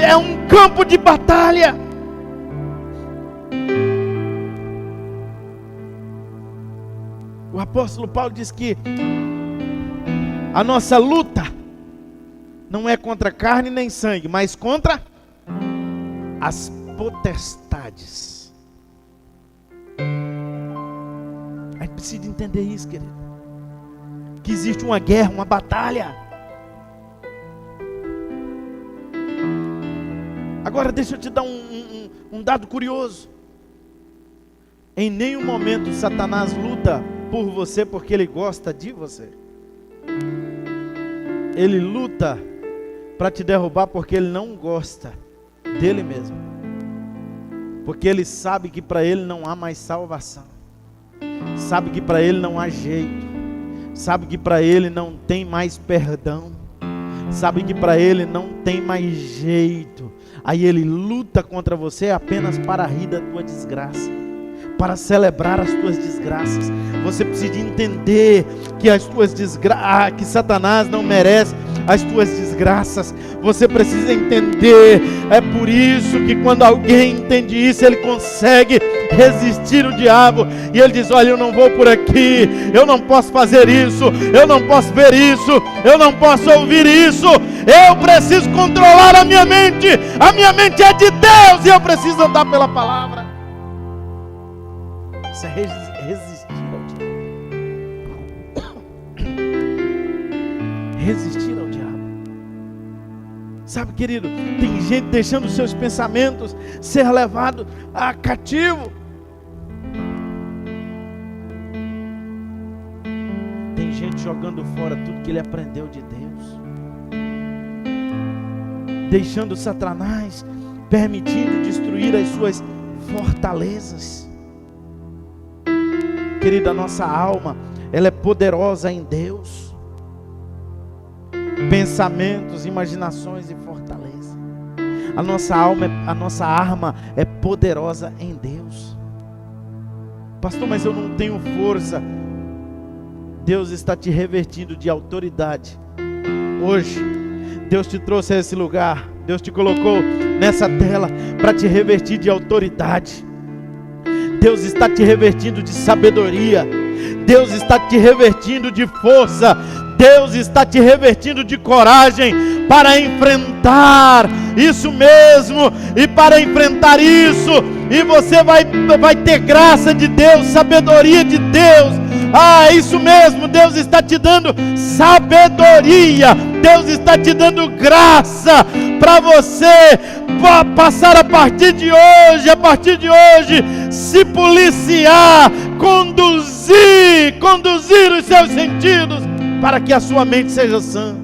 Speaker 1: é um campo de batalha. O apóstolo Paulo diz que a nossa luta não é contra carne nem sangue, mas contra as potestades. A gente precisa de entender isso, querido, que existe uma guerra, uma batalha. Agora deixa eu te dar um dado curioso. Em nenhum momento Satanás luta por você porque ele gosta de você. Ele luta para te derrubar porque ele não gosta dele mesmo. Porque ele sabe que para ele não há mais salvação. Sabe que para ele não há jeito. Sabe que para ele não tem mais perdão. Sabe que para ele não tem mais jeito. Aí ele luta contra você apenas para rir da tua desgraça, para celebrar as tuas desgraças. Você precisa entender que as tuas desgraças, que Satanás não merece as tuas desgraças. Você precisa entender. É por isso que quando alguém entende isso, ele consegue resistir o diabo. E ele diz: olha, eu não vou por aqui, eu não posso fazer isso, eu não posso ver isso, eu não posso ouvir isso. Eu preciso controlar a minha mente. A minha mente é de Deus e eu preciso andar pela palavra. Isso é resistir ao diabo. Resistir ao diabo. Sabe, querido, tem gente deixando os seus pensamentos ser levado a cativo. Tem gente jogando fora tudo que ele aprendeu de Deus, deixando Satanás, permitindo destruir as suas fortalezas. Querida, a nossa alma, ela é poderosa em Deus. Pensamentos, imaginações e fortaleza. A nossa alma, a nossa arma é poderosa em Deus. Pastor, mas eu não tenho força. Deus está te revertindo de autoridade. Hoje, Deus te trouxe a esse lugar. Deus te colocou nessa tela para te revertir de autoridade. Deus está te revertindo de sabedoria. Deus está te revertindo de força. Deus está te revertindo de coragem para enfrentar isso mesmo. E para enfrentar isso, e você vai ter graça de Deus, sabedoria de Deus. Ah, isso mesmo, Deus está te dando sabedoria Deus está te dando graça para você passar a partir de hoje, se policiar, conduzir os seus sentidos, para que a sua mente seja sã,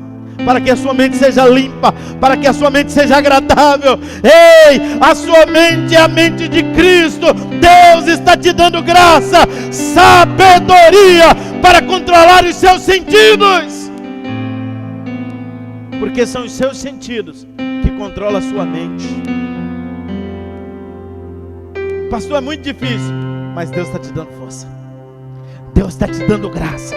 Speaker 1: para que a sua mente seja limpa, para que a sua mente seja agradável. Ei, a sua mente é a mente de Cristo. Deus está te dando graça, sabedoria para controlar os seus sentidos, porque são os seus sentidos que controlam a sua mente. Pastor, é muito difícil, mas Deus está te dando força, Deus está te dando graça.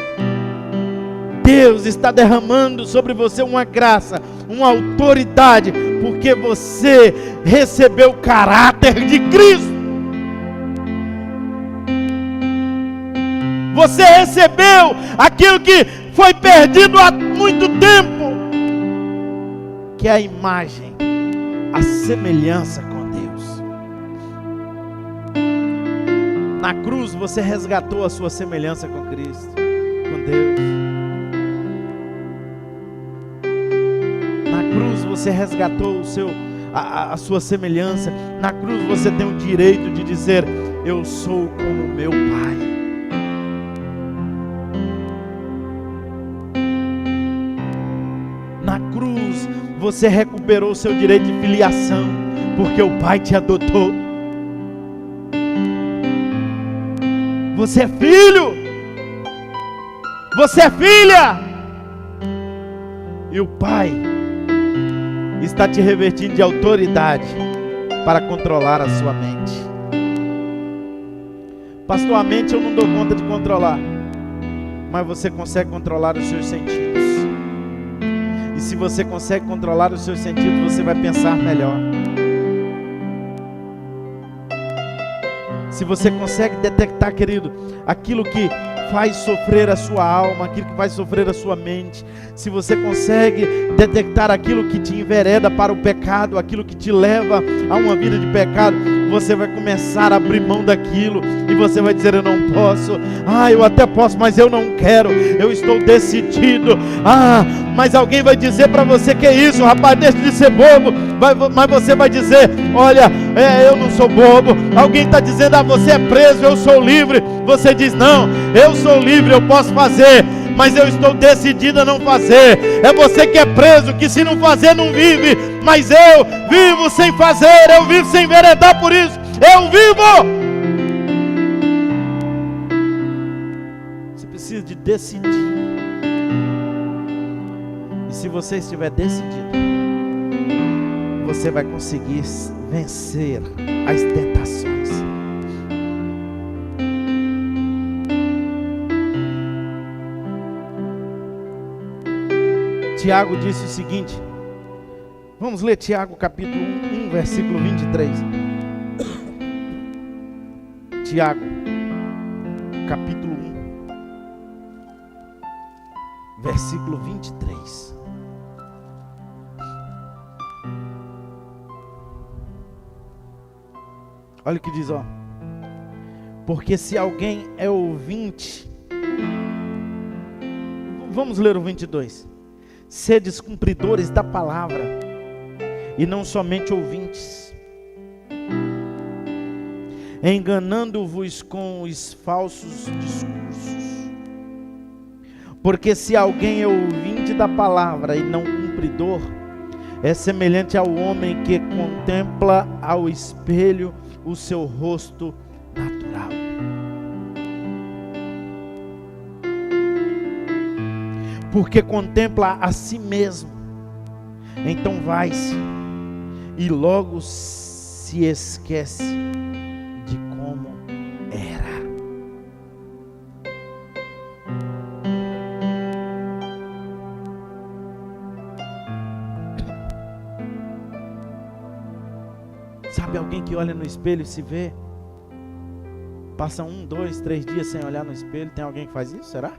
Speaker 1: Deus está derramando sobre você uma graça, uma autoridade, porque você recebeu o caráter de Cristo. Você recebeu aquilo que foi perdido há muito tempo, que é a imagem, a semelhança com Deus. Na cruz você resgatou a sua semelhança com Cristo, com Deus. Você resgatou a sua semelhança. Na cruz você tem o direito de dizer: eu sou como meu Pai. Na cruz você recuperou o seu direito de filiação, porque o Pai te adotou. Você é filho, você é filha, e o Pai está te revestindo de autoridade para controlar a sua mente. Pastor, a mente eu não dou conta de controlar, mas você consegue controlar os seus sentidos. E se você consegue controlar os seus sentidos, você vai pensar melhor. Se você consegue detectar, querido, aquilo que faz sofrer a sua alma, aquilo que faz sofrer a sua mente, se você consegue detectar aquilo que te envereda para o pecado, aquilo que te leva a uma vida de pecado, você vai começar a abrir mão daquilo, e você vai dizer: eu não posso, eu até posso, mas eu não quero, eu estou decidido. Mas alguém vai dizer para você: que é isso, rapaz, deixa de ser bobo. Mas você vai dizer: olha, eu não sou bobo. Alguém está dizendo: você é preso, eu sou livre. Você diz: não, eu sou livre, eu posso fazer, mas eu estou decidido a não fazer. É você que é preso, que se não fazer não vive, mas eu vivo sem fazer, eu vivo sem enveredar por isso, eu vivo. Você precisa de decidir, e se você estiver decidido, você vai conseguir vencer as tentações. Tiago disse o seguinte, vamos ler Tiago capítulo 1, versículo 23. Tiago, capítulo 1, versículo 23. Olha o que diz, ó. Porque se alguém é ouvinte, vamos ler o 22. Sedes cumpridores da palavra, e não somente ouvintes, enganando-vos com os falsos discursos. Porque se alguém é ouvinte da palavra e não cumpridor, é semelhante ao homem que contempla ao espelho o seu rosto natural. Porque contempla a si mesmo, então vai-se e logo se esquece de como era. Sabe alguém que olha no espelho e se vê? Passa 1, 2, 3 dias sem olhar no espelho. Tem alguém que faz isso? Será?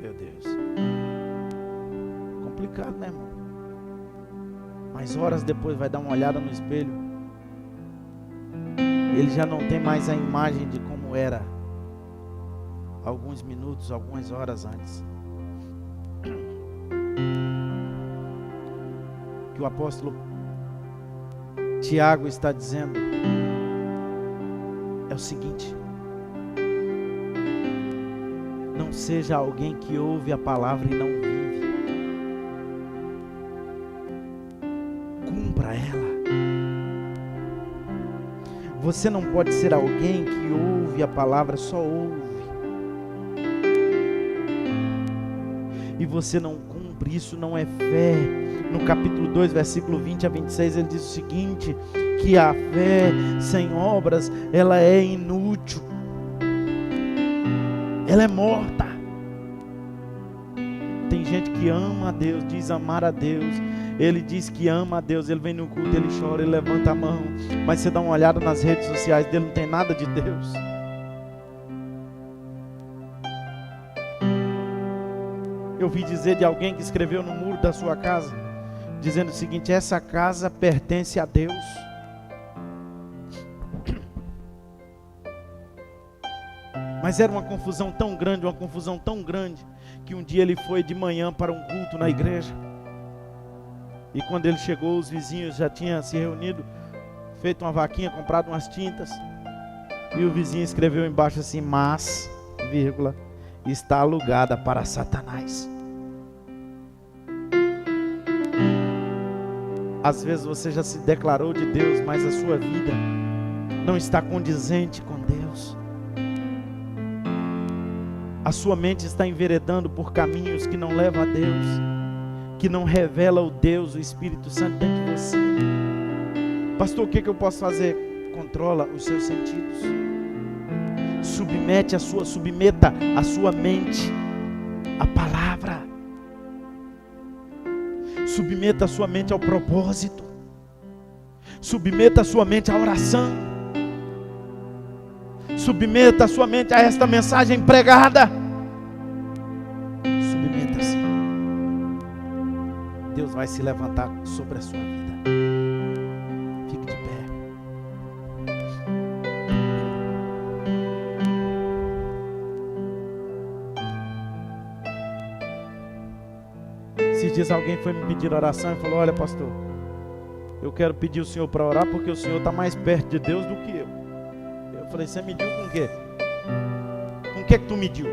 Speaker 1: Meu Deus. Complicado, né, irmão? Mas horas depois vai dar uma olhada no espelho. Ele já não tem mais a imagem de como era alguns minutos, algumas horas antes. que o apóstolo Tiago está dizendo é o seguinte: não seja alguém que ouve a palavra e não vive. Cumpra ela. Você não pode ser alguém que ouve a palavra, só ouve, e você não cumpre. Isso não é fé. No capítulo 2, versículo 20 a 26, ele diz o seguinte: que a fé sem obras, ela é inútil, ela é morta. Tem gente que ama a Deus, diz amar a Deus, ele diz que ama a Deus, ele vem no culto, ele chora, ele levanta a mão, mas você dá uma olhada nas redes sociais dele, não tem nada de Deus. Eu vi dizer de alguém que escreveu no muro da sua casa, dizendo o seguinte: essa casa pertence a Deus. Mas era uma confusão tão grande, que um dia ele foi de manhã para um culto na igreja, e quando ele chegou, os vizinhos já tinham se reunido, feito uma vaquinha, comprado umas tintas, e o vizinho escreveu embaixo assim: mas, vírgula, está alugada para Satanás. Às vezes você já se declarou de Deus, mas a sua vida não está condizente com Deus. A sua mente está enveredando por caminhos que não levam a Deus, que não revela o Deus, o Espírito Santo dentro de você. Pastor, o que eu posso fazer? Controla os seus sentidos. Submeta a sua mente à palavra. Submeta a sua mente ao propósito. Submeta a sua mente à oração. Submeta a sua mente a esta mensagem pregada. Submeta-se. Deus vai se levantar sobre a sua vida. Fique de pé. Esses dias alguém foi me pedir oração e falou: olha, pastor, eu quero pedir o senhor para orar, porque o senhor está mais perto de Deus do que eu. Eu falei: você mediu com o quê? Com o que tu mediu?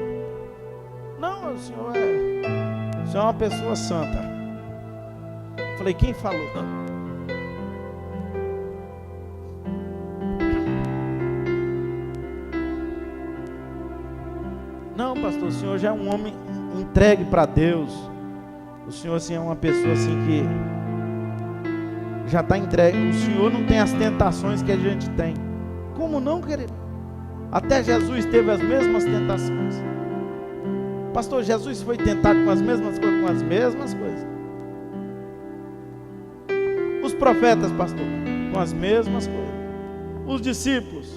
Speaker 1: Não, o senhor é uma pessoa santa. Eu falei: quem falou? Não, pastor, o senhor já é um homem entregue para Deus. O senhor assim é uma pessoa assim que já está entregue. O senhor não tem as tentações que a gente tem. Como não, querido? Até Jesus teve as mesmas tentações. Pastor, Jesus foi tentado com as mesmas coisas, com as mesmas coisas. Os profetas, pastor, com as mesmas coisas. Os discípulos,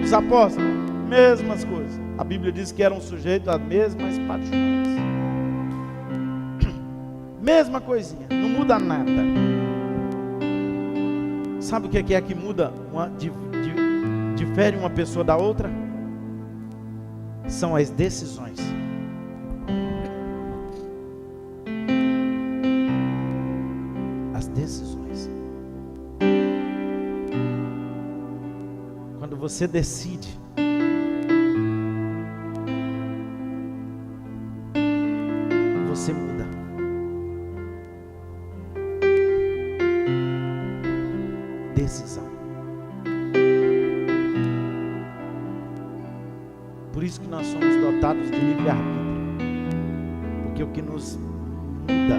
Speaker 1: os apóstolos, mesmas coisas. A Bíblia diz que eram sujeitos às mesmas paixões. Mesma coisinha, não muda nada. Sabe o que é que muda, difere uma pessoa da outra? São as decisões. As decisões. Quando você decide, você muda. Decisão. Por isso que nós somos dotados de livre-arbítrio, porque o que nos muda,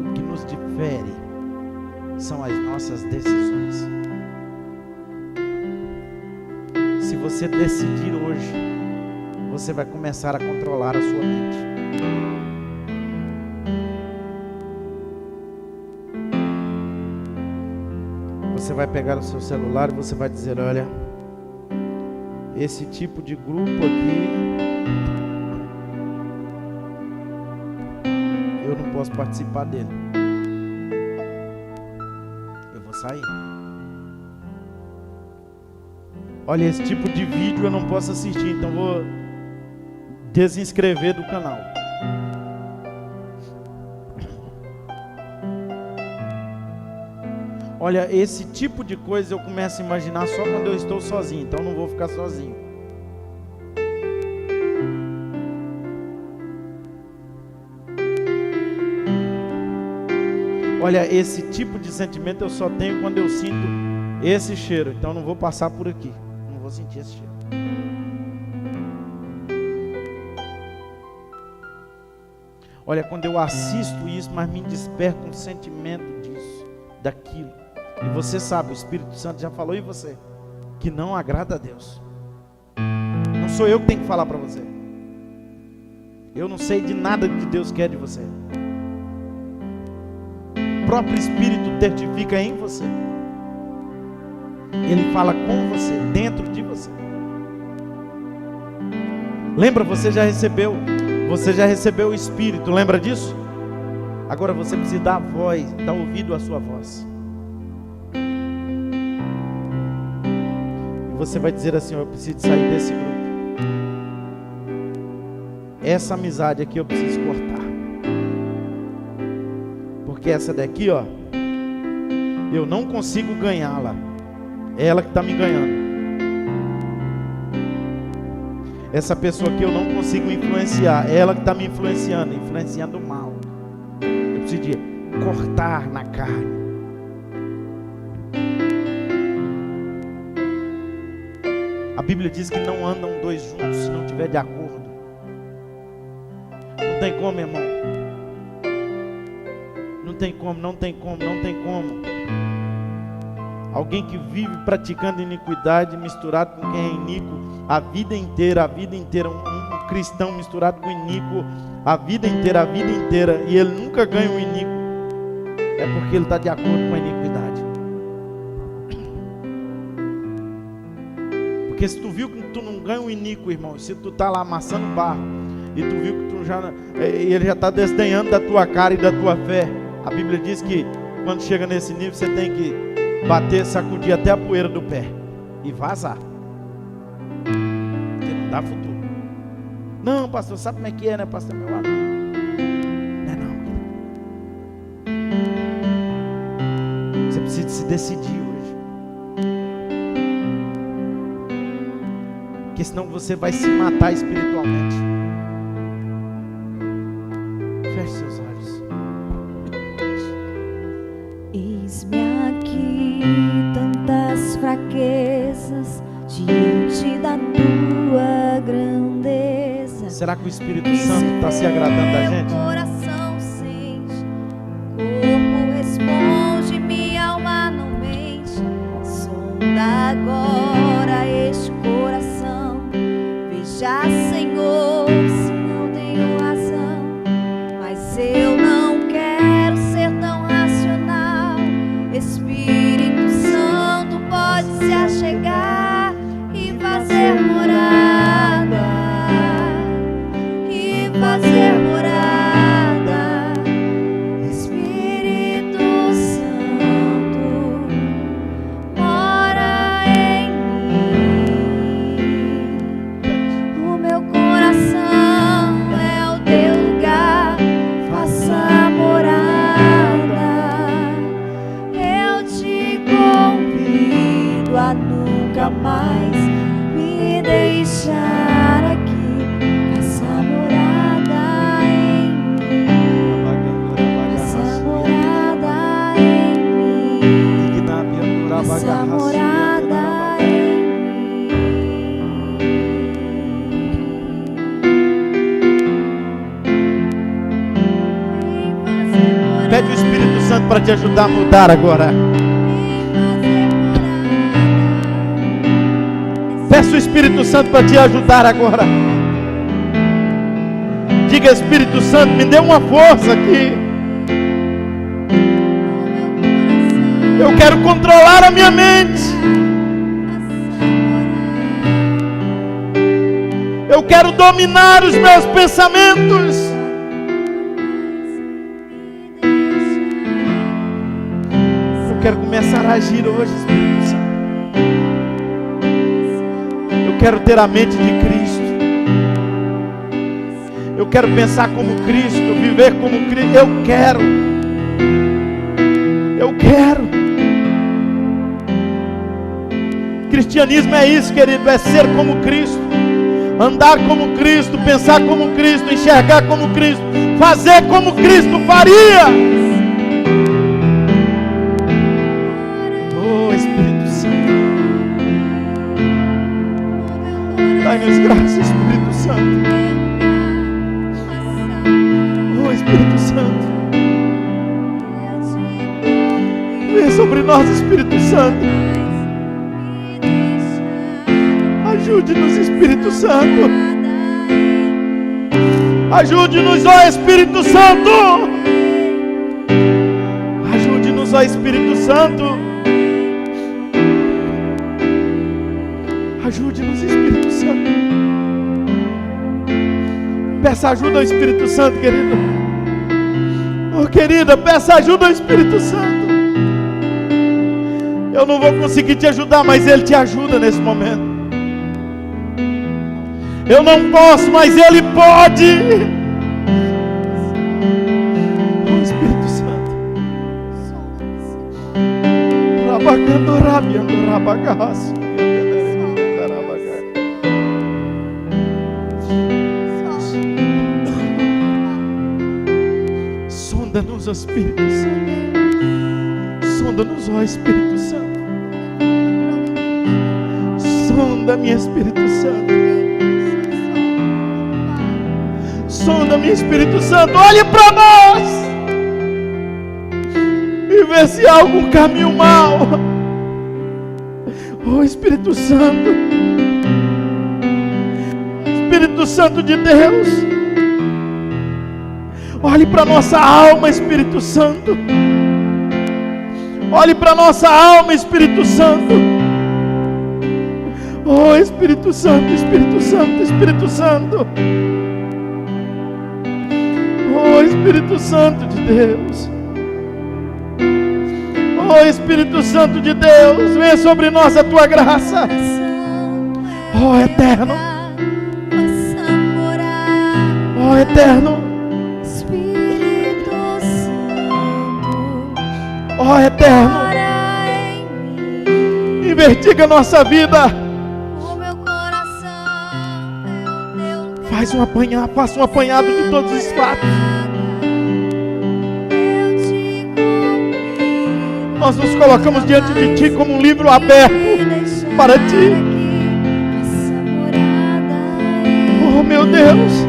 Speaker 1: o que nos difere, são as nossas decisões. Se você decidir hoje, você vai começar a controlar a sua mente. Você vai pegar o seu celular e você vai dizer: olha, esse tipo de grupo aqui, eu não posso participar dele. Eu vou sair. Olha, esse tipo de vídeo eu não posso assistir, então vou desinscrever do canal. Olha, esse tipo de coisa eu começo a imaginar só quando eu estou sozinho, então não vou ficar sozinho. Olha, esse tipo de sentimento eu só tenho quando eu sinto esse cheiro, então não vou passar por aqui, não vou sentir esse cheiro. Olha, quando eu assisto isso, mas me desperta um sentimento disso, daquilo. E você sabe, o Espírito Santo já falou em você, que não agrada a Deus. Não sou eu que tenho que falar para você. Eu não sei de nada que Deus quer de você. O próprio Espírito testifica em você. Ele fala com você, dentro de você. Lembra, você já recebeu o Espírito, lembra disso? Agora você precisa dar voz, dar ouvido à sua voz. E você vai dizer assim: eu preciso sair desse grupo. Essa amizade aqui eu preciso cortar. Porque essa daqui, ó, eu não consigo ganhá-la. É ela que está me ganhando. Essa pessoa aqui eu não consigo influenciar. É ela que está me influenciando mal. Eu preciso de cortar na carne. A Bíblia diz que não andam dois juntos se não estiver de acordo. Não tem como, irmão. Não tem como. Alguém que vive praticando iniquidade, misturado com quem é iníquo, a vida inteira, um cristão misturado com iníquo, a vida inteira, e ele nunca ganha um iníquo, é porque ele está de acordo com a iniquidade. Porque se tu viu que tu não ganha um iníquo, irmão, se tu está lá amassando barro, e tu viu que ele já está desdenhando da tua cara e da tua fé, a Bíblia diz que quando chega nesse nível, você tem que bater, sacudir até a poeira do pé e vazar. Porque não dá futuro. Não, pastor, sabe como é que é, né, pastor? Meu amigo. Não é não. Você precisa se decidir hoje. Porque senão você vai se matar espiritualmente. Feche seus olhos.
Speaker 2: Eis-me aqui, tantas fraquezas diante da tua grandeza.
Speaker 1: Será que o Espírito Santo está se agradando da gente?
Speaker 2: Meu coração sente, corpo responde, minha alma não mente. Sonda agora este coração, veja, Senhor, se não tenho razão, mas eu não quero ser tão racional. Espírito Santo pode se achegar e fazer morada, e fazer morada. Espírito Santo mora em mim. O meu coração é o teu lugar, faça morada. Eu te convido a nunca mais me deixar aqui. Faça morada em mim, faça morada em mim, faça morada em mim.
Speaker 1: Pede o Espírito Santo para te ajudar a mudar agora. Peça o Espírito Santo para te ajudar agora. Diga: Espírito Santo, me dê uma força aqui. Eu quero controlar a minha mente. Eu quero dominar os meus pensamentos. Eu quero começar a agir hoje, Espírito Santo. Eu quero ter a mente de Cristo. Eu quero pensar como Cristo, viver como Cristo. Eu quero. cristianismo é isso, querido, é ser como Cristo, andar como Cristo, pensar como Cristo, enxergar como Cristo, fazer como Cristo faria. Oh, Espírito Santo, dai-nos graça, Espírito Santo. Oh, Espírito Santo, vem sobre nós, Espírito Santo. Ajude-nos, Espírito Santo. Ajude-nos, ó Espírito Santo. Ajude-nos, ó Espírito Santo. Ajude-nos, Espírito Santo. Peça ajuda ao Espírito Santo, querido. Oh, querida, peça ajuda ao Espírito Santo. Eu não vou conseguir te ajudar, mas Ele te ajuda nesse momento. Eu não posso, mas Ele pode. Oh, Espírito Santo. Sonda-nos, ó Espírito Santo. Sonda-nos, ó Espírito Santo. Sonda-me, Espírito Santo. Sonda-me, Espírito Santo. Olhe para nós e vê se há algum caminho mau. Oh, Espírito Santo. Espírito Santo de Deus, olhe para nossa alma, Espírito Santo. Olhe para nossa alma, Espírito Santo. Oh, Espírito Santo, Espírito Santo, Espírito Santo. Oh, Espírito Santo de Deus. Oh, Espírito Santo de Deus, venha sobre nós a tua graça. Oh, eterno. Oh, eterno. Oh, eterno. Investiga nossa vida. Faça um apanhado de todos os fatos. Nós nos colocamos diante de Ti como um livro aberto para Ti. Oh, meu Deus,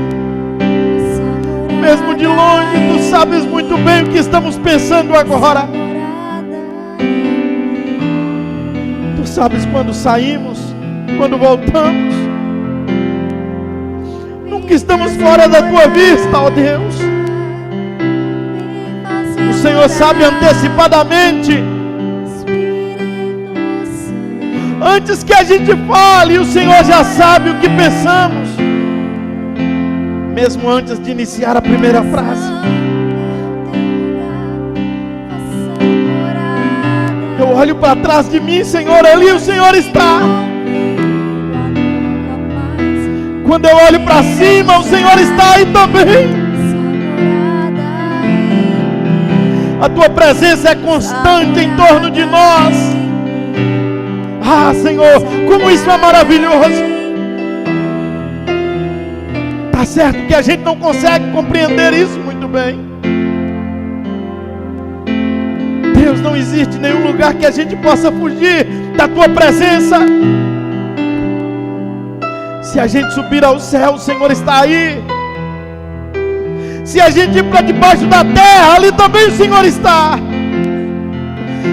Speaker 1: mesmo de longe, Tu sabes muito bem o que estamos pensando agora. Tu sabes quando saímos, quando voltamos. Nunca estamos fora da Tua vista, ó Deus. O Senhor sabe antecipadamente. Antes que a gente fale, o Senhor já sabe o que pensamos. Mesmo antes de iniciar a primeira frase. Eu olho para trás de mim, Senhor, ali o Senhor está. Quando eu olho para cima, o Senhor está aí também. A Tua presença é constante em torno de nós. Ah, Senhor, como isso é maravilhoso. Tá certo que a gente não consegue compreender isso muito bem. Deus, não existe nenhum lugar que a gente possa fugir da Tua presença. Se a gente subir ao céu, o Senhor está aí. Se a gente ir para debaixo da terra, ali também o Senhor está.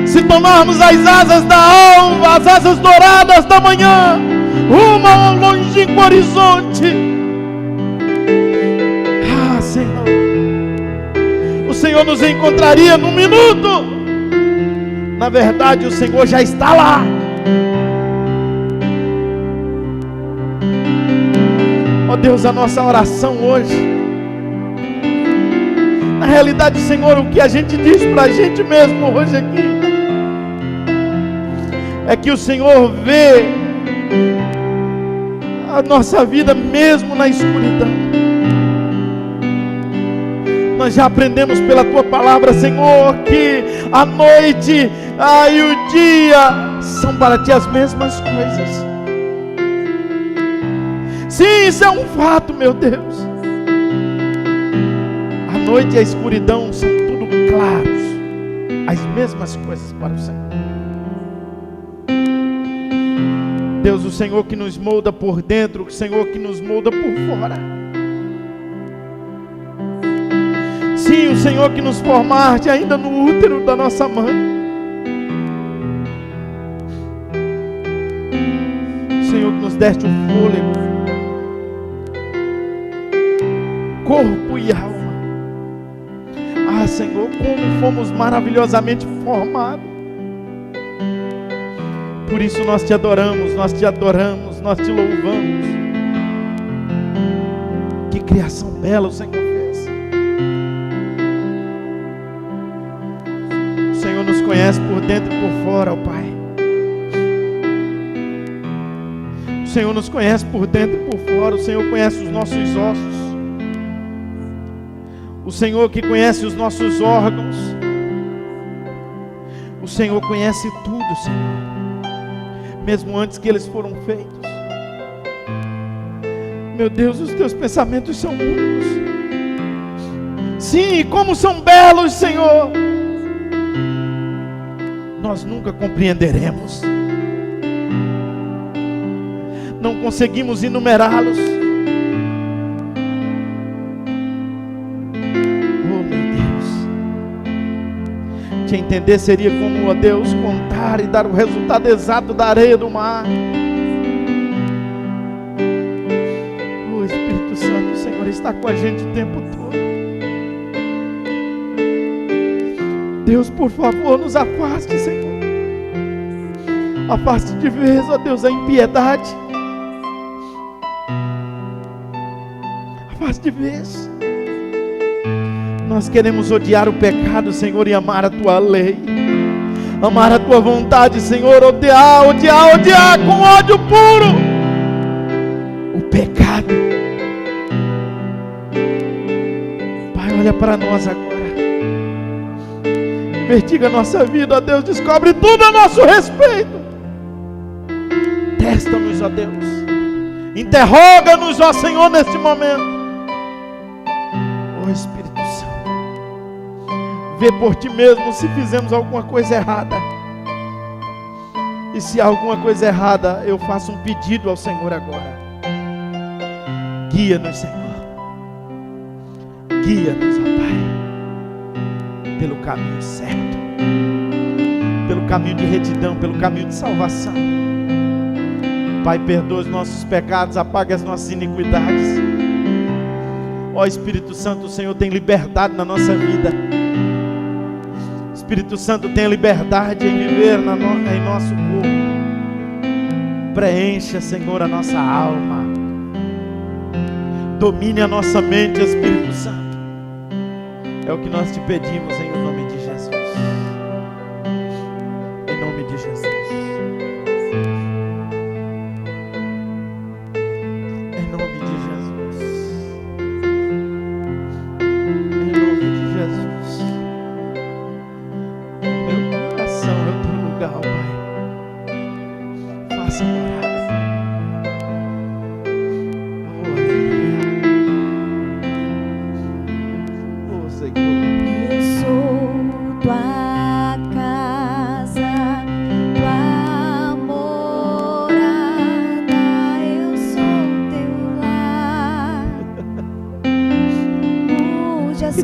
Speaker 1: Se tomarmos as asas da alva, as asas douradas da manhã, rumo ao longínquo horizonte. Ah, Senhor, o Senhor nos encontraria num minuto. Na verdade, o Senhor já está lá. Ó Deus, a nossa oração hoje, na realidade, Senhor, o que a gente diz para a gente mesmo hoje aqui, é que o Senhor vê a nossa vida mesmo na escuridão. Nós já aprendemos pela Tua palavra, Senhor, que a noite e o dia são para Ti as mesmas coisas. Sim, isso é um fato, meu Deus. A noite e a escuridão são tudo claros, as mesmas coisas para o Senhor. Deus, o Senhor que nos molda por dentro, o Senhor que nos molda por fora. Sim, o Senhor que nos formaste ainda no útero da nossa mãe. O Senhor que nos deste o fôlego, corpo e alma. Ah, Senhor, como fomos maravilhosamente formados. Por isso nós te adoramos, nós te adoramos, nós te louvamos. Que criação bela o Senhor fez. O Senhor nos conhece por dentro e por fora, ó Pai. O Senhor nos conhece por dentro e por fora. O Senhor conhece os nossos ossos. O Senhor que conhece os nossos órgãos. O Senhor conhece tudo, Senhor, mesmo antes que eles foram feitos. Meu Deus, os teus pensamentos são únicos. Sim, como são belos, Senhor. Nós nunca compreenderemos. Não conseguimos enumerá-los. Entender seria como, ó Deus, contar e dar o resultado exato da areia do mar. O Espírito Santo, o Senhor está com a gente o tempo todo. Deus, por favor, nos afaste, Senhor. Afaste de vez, ó Deus, a impiedade. Afaste de vez. Nós queremos odiar o pecado, Senhor, e amar a Tua lei. Amar a Tua vontade, Senhor. Odiar com ódio puro o pecado. Pai, olha para nós agora. Investiga a nossa vida, ó Deus. Descobre tudo a nosso respeito. Testa-nos, ó Deus. Interroga-nos, ó Senhor, neste momento. Ó Espírito, vê por Ti mesmo se fizemos alguma coisa errada. E se há alguma coisa errada, eu faço um pedido ao Senhor agora. Guia-nos, Senhor. Guia-nos, ó Pai, pelo caminho certo, pelo caminho de retidão, pelo caminho de salvação. Pai, perdoa os nossos pecados, apaga as nossas iniquidades. Ó Espírito Santo, o Senhor tem liberdade na nossa vida. Espírito Santo, tenha liberdade em viver em nosso corpo. Preencha, Senhor, a nossa alma. Domine a nossa mente, Espírito Santo. É o que nós te pedimos em nome de Jesus. Em nome de Jesus. Em nome de Jesus. Em nome de Jesus.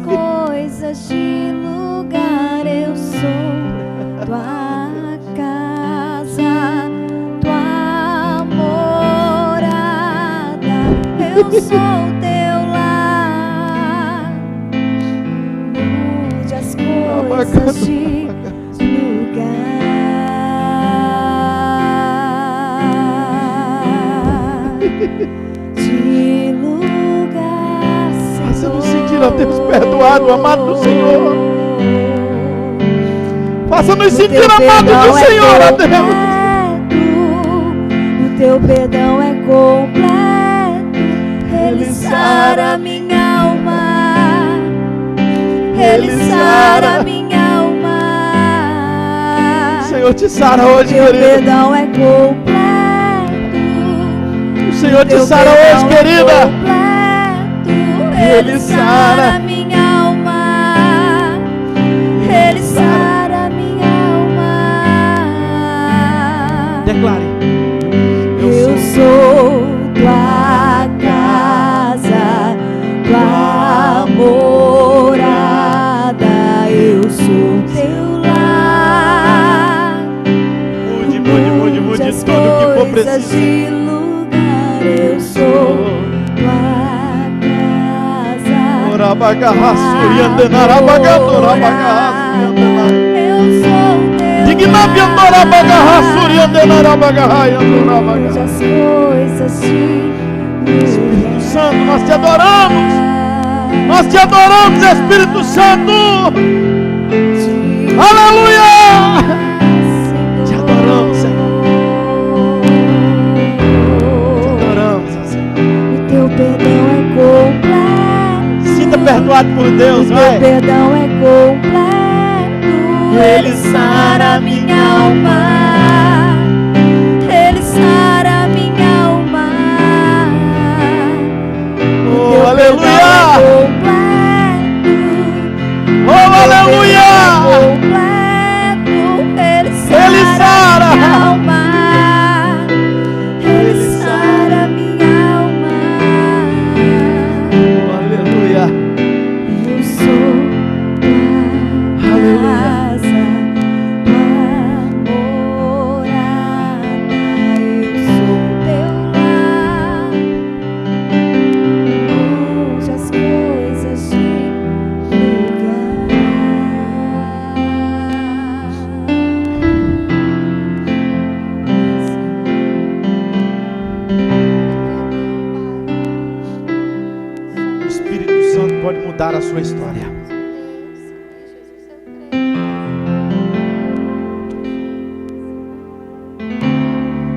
Speaker 2: Coisas de lugar, eu sou tua casa, tua morada, eu sou teu lar. Mude as coisas de lugar.
Speaker 1: Faça-nos sentir, ó Deus, perdoado, amado do Senhor. Faça-nos sentir amado do Senhor, ó Deus.
Speaker 2: O teu perdão é completo. Ele sara minha alma. Ele sara minha alma.
Speaker 1: O Senhor te sara hoje,
Speaker 2: Teu
Speaker 1: querida.
Speaker 2: perdão é completo.
Speaker 1: O Senhor te
Speaker 2: Teu
Speaker 1: sara hoje,
Speaker 2: perdão é
Speaker 1: querida.
Speaker 2: completo.
Speaker 1: Ele
Speaker 2: Ele
Speaker 1: sara.
Speaker 2: sara minha alma. Ele sara minha alma.
Speaker 1: Declare.
Speaker 2: Eu sou tua casa, tua morada. Eu sou teu lar.
Speaker 1: Mude
Speaker 2: As
Speaker 1: tudo que for
Speaker 2: coisas
Speaker 1: preciso.
Speaker 2: de lugar. Eu sou tua casa.
Speaker 1: Orabagarraçuri andenar, abagadorabagarraçuri andenar.
Speaker 2: Eu sou teu
Speaker 1: Dignabi andorabagarraçuri andenar, abagarrai
Speaker 2: Mude
Speaker 1: andorabagarrai.
Speaker 2: as coisas de
Speaker 1: Espírito Santo, nós te adoramos. Nós te adoramos, Espírito Santo. Aleluia! Te adoramos, Senhor. Te adoramos, Senhor.
Speaker 2: O teu perdão é completo.
Speaker 1: Sinta perdoado por Deus,
Speaker 2: O teu
Speaker 1: vai.
Speaker 2: perdão é completo. Ele sara minha alma. Ele sara minha alma. O teu
Speaker 1: aleluia!
Speaker 2: perdão é completo.
Speaker 1: Oh, aleluia!
Speaker 2: Completo. Ele
Speaker 1: Ele
Speaker 2: sara
Speaker 1: sara.
Speaker 2: minha alma. Ele sara minha alma.
Speaker 1: Oh, aleluia!
Speaker 2: Eu sou tua casa, tua morada. Eu sou teu lar. Mude as coisas de
Speaker 1: O Espírito Santo pode mudar a sua história.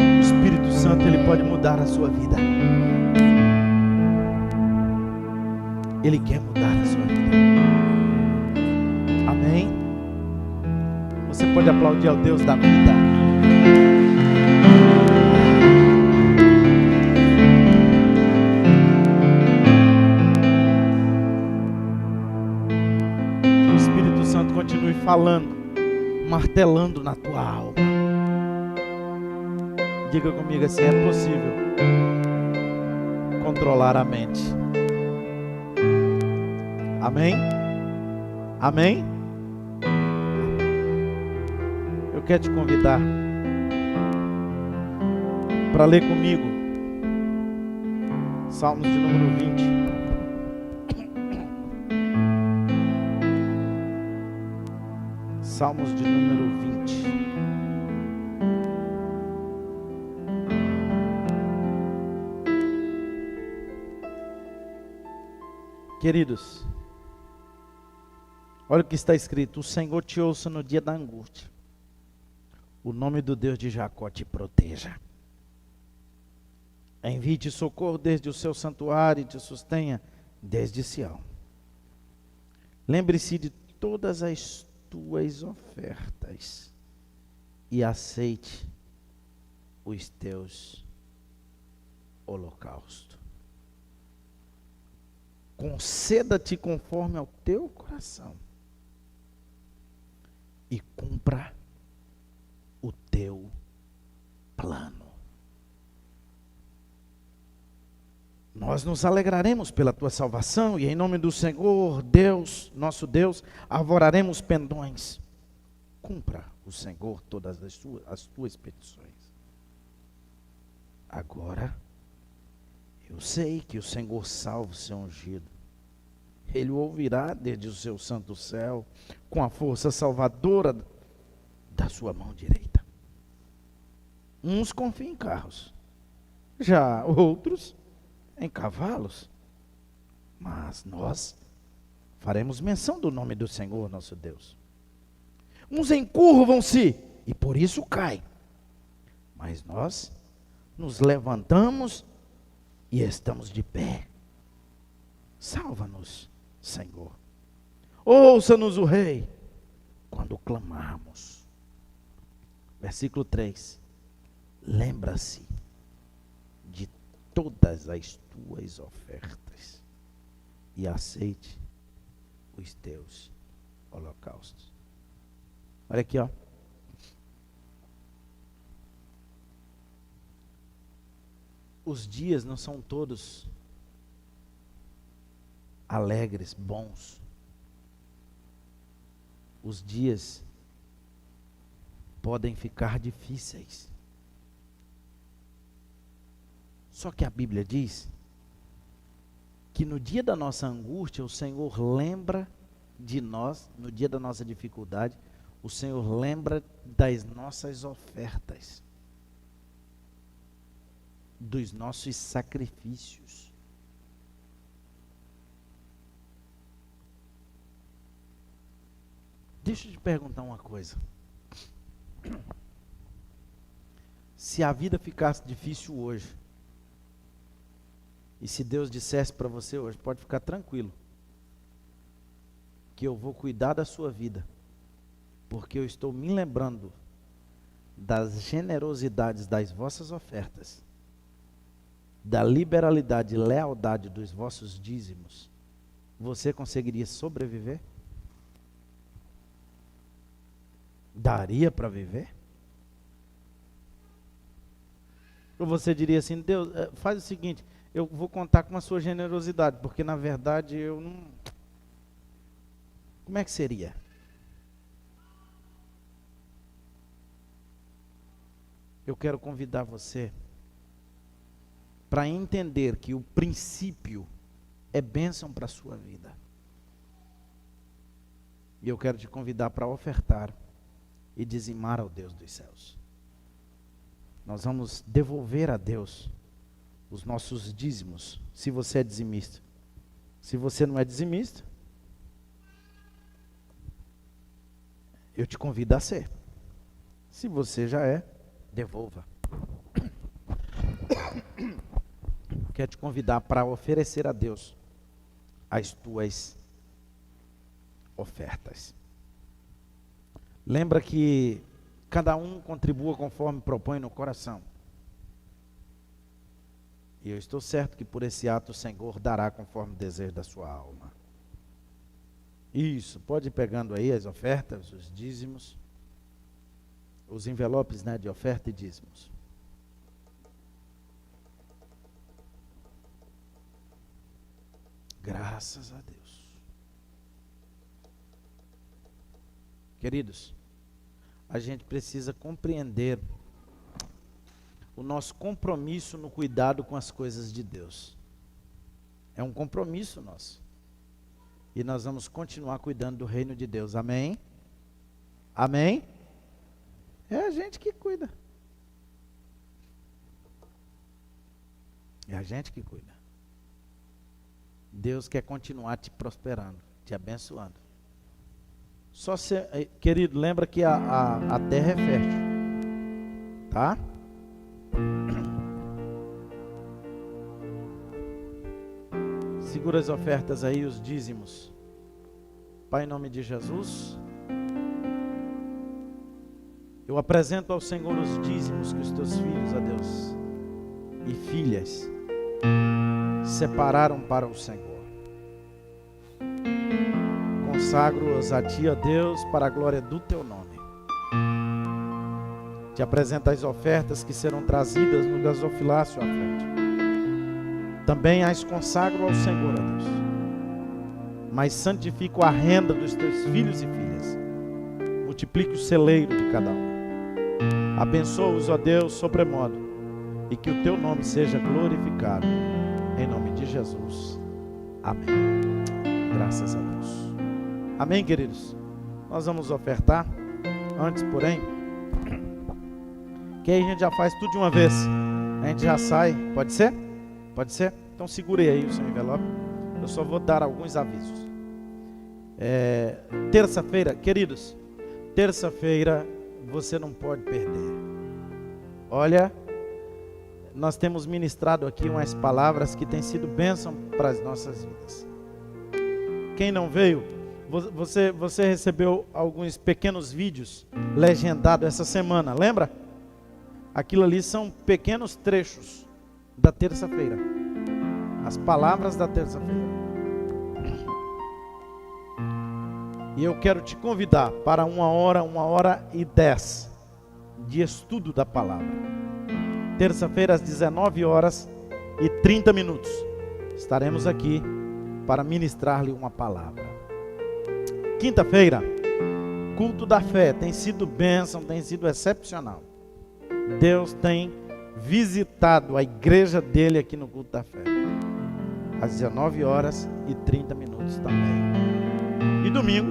Speaker 1: O Espírito Santo, ele pode mudar a sua vida. Ele quer mudar a sua vida. Amém? Você pode aplaudir ao Deus da vida. Que o Espírito Santo continue falando, martelando na tua alma. Diga comigo assim: é possível controlar a mente. Amém? Amém? Eu quero te convidar para ler comigo Salmos de número 20. Salmos de número 20. Queridos, olha o que está escrito: o Senhor te ouça no dia da angústia. O nome do Deus de Jacó te proteja. Envie-te socorro desde o seu santuário e te sustenha desde Sião. Lembre-se de todas as tuas ofertas e aceite os teus holocaustos. Conceda-te conforme ao teu coração e cumpra o teu plano. Nós nos alegraremos pela tua salvação e em nome do Senhor, Deus, nosso Deus, arvoraremos pendões. Cumpra o Senhor todas as tuas petições. Agora, eu sei que o Senhor salva o seu ungido. Ele o ouvirá desde o seu santo céu, com a força salvadora da sua mão direita. Uns confiam em carros, já outros em cavalos. Mas nós faremos menção do nome do Senhor nosso Deus. Uns encurvam-se e por isso caem. Mas nós nos levantamos e estamos de pé. Salva-nos, Senhor. Ouça-nos o Rei quando clamarmos. Versículo 3. Lembra-se de todas as tuas ofertas e aceite os teus holocaustos. Olha aqui, ó. Os dias não são todos alegres, bons. Os dias podem ficar difíceis. Só que a Bíblia diz que no dia da nossa angústia, o Senhor lembra de nós, no dia da nossa dificuldade, o Senhor lembra das nossas ofertas, dos nossos sacrifícios. Deixa eu te perguntar uma coisa. Se a vida ficasse difícil hoje, e se Deus dissesse para você hoje, pode ficar tranquilo, que eu vou cuidar da sua vida, porque eu estou me lembrando das generosidades das vossas ofertas, da liberalidade e lealdade dos vossos dízimos, você conseguiria sobreviver? Daria para viver? Ou você diria assim, Deus, faz o seguinte, eu vou contar com a sua generosidade, porque na verdade eu não... Como é que seria? Eu quero convidar você para entender que o princípio é bênção para a sua vida. E eu quero te convidar para ofertar e dizimar ao Deus dos céus. Nós vamos devolver a Deus os nossos dízimos, se você é dizimista. Se você não é dizimista, eu te convido a ser. Se você já é, devolva. Quero te convidar para oferecer a Deus as tuas ofertas. Lembra que cada um contribua conforme propõe no coração. E eu estou certo que por esse ato o Senhor dará conforme o desejo da sua alma. Isso, pode ir pegando aí as ofertas, os dízimos, os envelopes, né, de oferta e dízimos. Graças a Deus. Queridos, a gente precisa compreender o nosso compromisso no cuidado com as coisas de Deus. É um compromisso nosso. E nós vamos continuar cuidando do reino de Deus. Amém? Amém? É a gente que cuida. É a gente que cuida. Deus quer continuar te prosperando, te abençoando. Só ser, querido, lembra que a terra é fértil. Tá? Segura as ofertas aí, os dízimos. Pai, em nome de Jesus, eu apresento ao Senhor os dízimos que os teus filhos, ó Deus, e filhas separaram para o Senhor. Consagro-os a ti, ó Deus, para a glória do teu nome. Te apresento as ofertas que serão trazidas no gasofilácio à frente. Também as consagro ao Senhor, ó Deus. Mas santifico a renda dos teus filhos e filhas. Multiplique o celeiro de cada um. Abençoa-os, ó Deus, sobremodo. E que o teu nome seja glorificado. Em nome de Jesus. Amém. Graças a Deus. Amém, queridos? Nós vamos ofertar. Antes, porém, que aí a gente já faz tudo de uma vez. A gente já sai. Pode ser? Pode ser? Então segure aí o seu envelope. Eu só vou dar alguns avisos. Terça-feira, queridos, terça-feira você não pode perder. Olha, nós temos ministrado aqui umas palavras que têm sido bênção para as nossas vidas. Quem não veio, Você recebeu alguns pequenos vídeos legendados essa semana, lembra? Aquilo ali são pequenos trechos da terça-feira. As palavras da terça-feira. E eu quero te convidar para 1h10 de estudo da palavra. Terça-feira às 19h30. Estaremos aqui para ministrar-lhe uma palavra. Quinta-feira, culto da fé. Tem sido bênção, tem sido excepcional. Deus tem visitado a igreja dele aqui no culto da fé. Às 19h30 também. E domingo,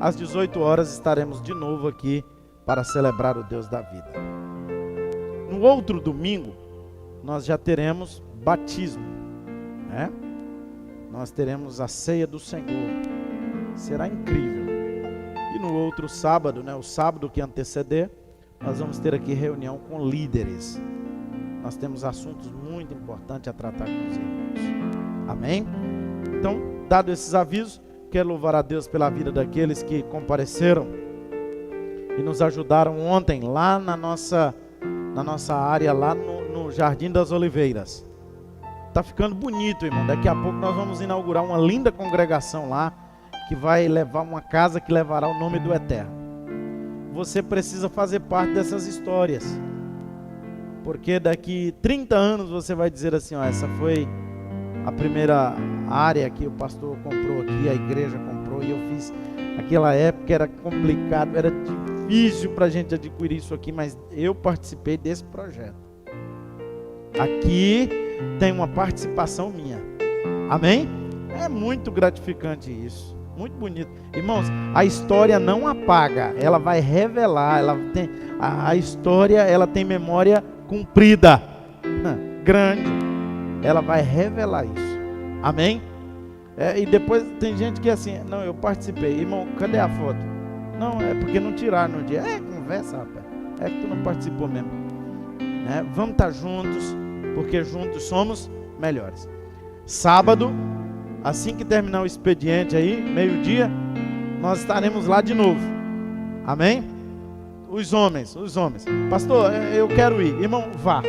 Speaker 1: às 18h, estaremos de novo aqui para celebrar o Deus da vida. No outro domingo, nós já teremos batismo, né? Nós teremos a ceia do Senhor. Será incrível. E no outro sábado, né, o sábado que anteceder, nós vamos ter aqui reunião com líderes. Nós temos assuntos muito importantes a tratar com os irmãos. Amém? Então, dado esses avisos, quero louvar a Deus pela vida daqueles que compareceram e nos ajudaram ontem lá na nossa área, lá no Jardim das Oliveiras. Tá ficando bonito, irmão. Daqui a pouco nós vamos inaugurar uma linda congregação lá, que vai levar uma casa que levará o nome do Eterno. Você precisa fazer parte dessas histórias, porque daqui 30 anos você vai dizer assim, ó, essa foi a primeira área que o pastor comprou aqui, a igreja comprou, e eu fiz. Aquela época era complicado, era difícil para a gente adquirir isso aqui, mas eu participei desse projeto. Aqui tem uma participação minha. Amém? É muito gratificante isso. Muito bonito. Irmãos, a história não apaga, ela vai revelar. A história, ela tem memória cumprida, grande. Ela vai revelar isso. Amém? E depois tem gente que é assim, não, eu participei. Irmão, cadê a foto? Não, é porque não tiraram no dia. Conversa, rapaz. É que tu não participou mesmo. Né? Vamos estar juntos, porque juntos somos melhores. Sábado, assim que terminar o expediente aí, meio-dia, nós estaremos lá de novo. Amém? Os homens. Pastor, eu quero ir. Irmão, vá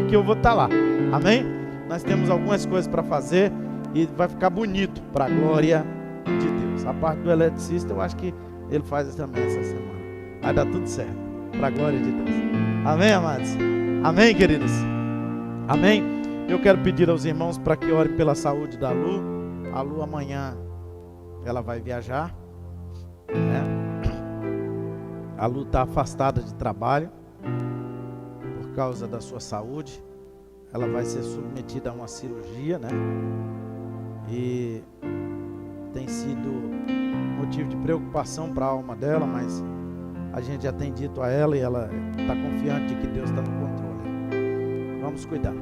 Speaker 1: que eu vou estar lá. Amém? Nós temos algumas coisas para fazer e vai ficar bonito para a glória de Deus. A parte do eletricista, eu acho que ele faz também essa semana. Vai dar tudo certo para a glória de Deus. Amém, amados? Amém, queridos? Amém? Eu quero pedir aos irmãos para que orem pela saúde da Lu. A Lu amanhã ela vai viajar, né? A Lu está afastada de trabalho por causa da sua saúde. Ela vai ser submetida a uma cirurgia, né? E tem sido motivo de preocupação para a alma dela, mas a gente já tem dito a ela e ela está confiante de que Deus está no controle. Vamos cuidar.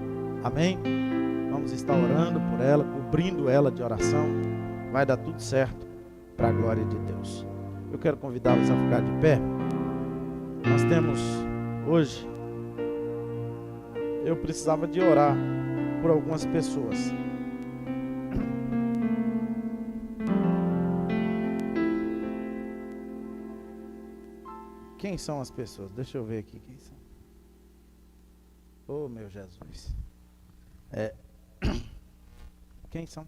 Speaker 1: Amém? Vamos estar orando por ela, cobrindo ela de oração. Vai dar tudo certo para a glória de Deus. Eu quero convidá-los a ficar de pé. Nós temos hoje, eu precisava de orar por algumas pessoas. Quem são as pessoas? Deixa eu ver aqui quem são. Oh, meu Jesus. Quem são?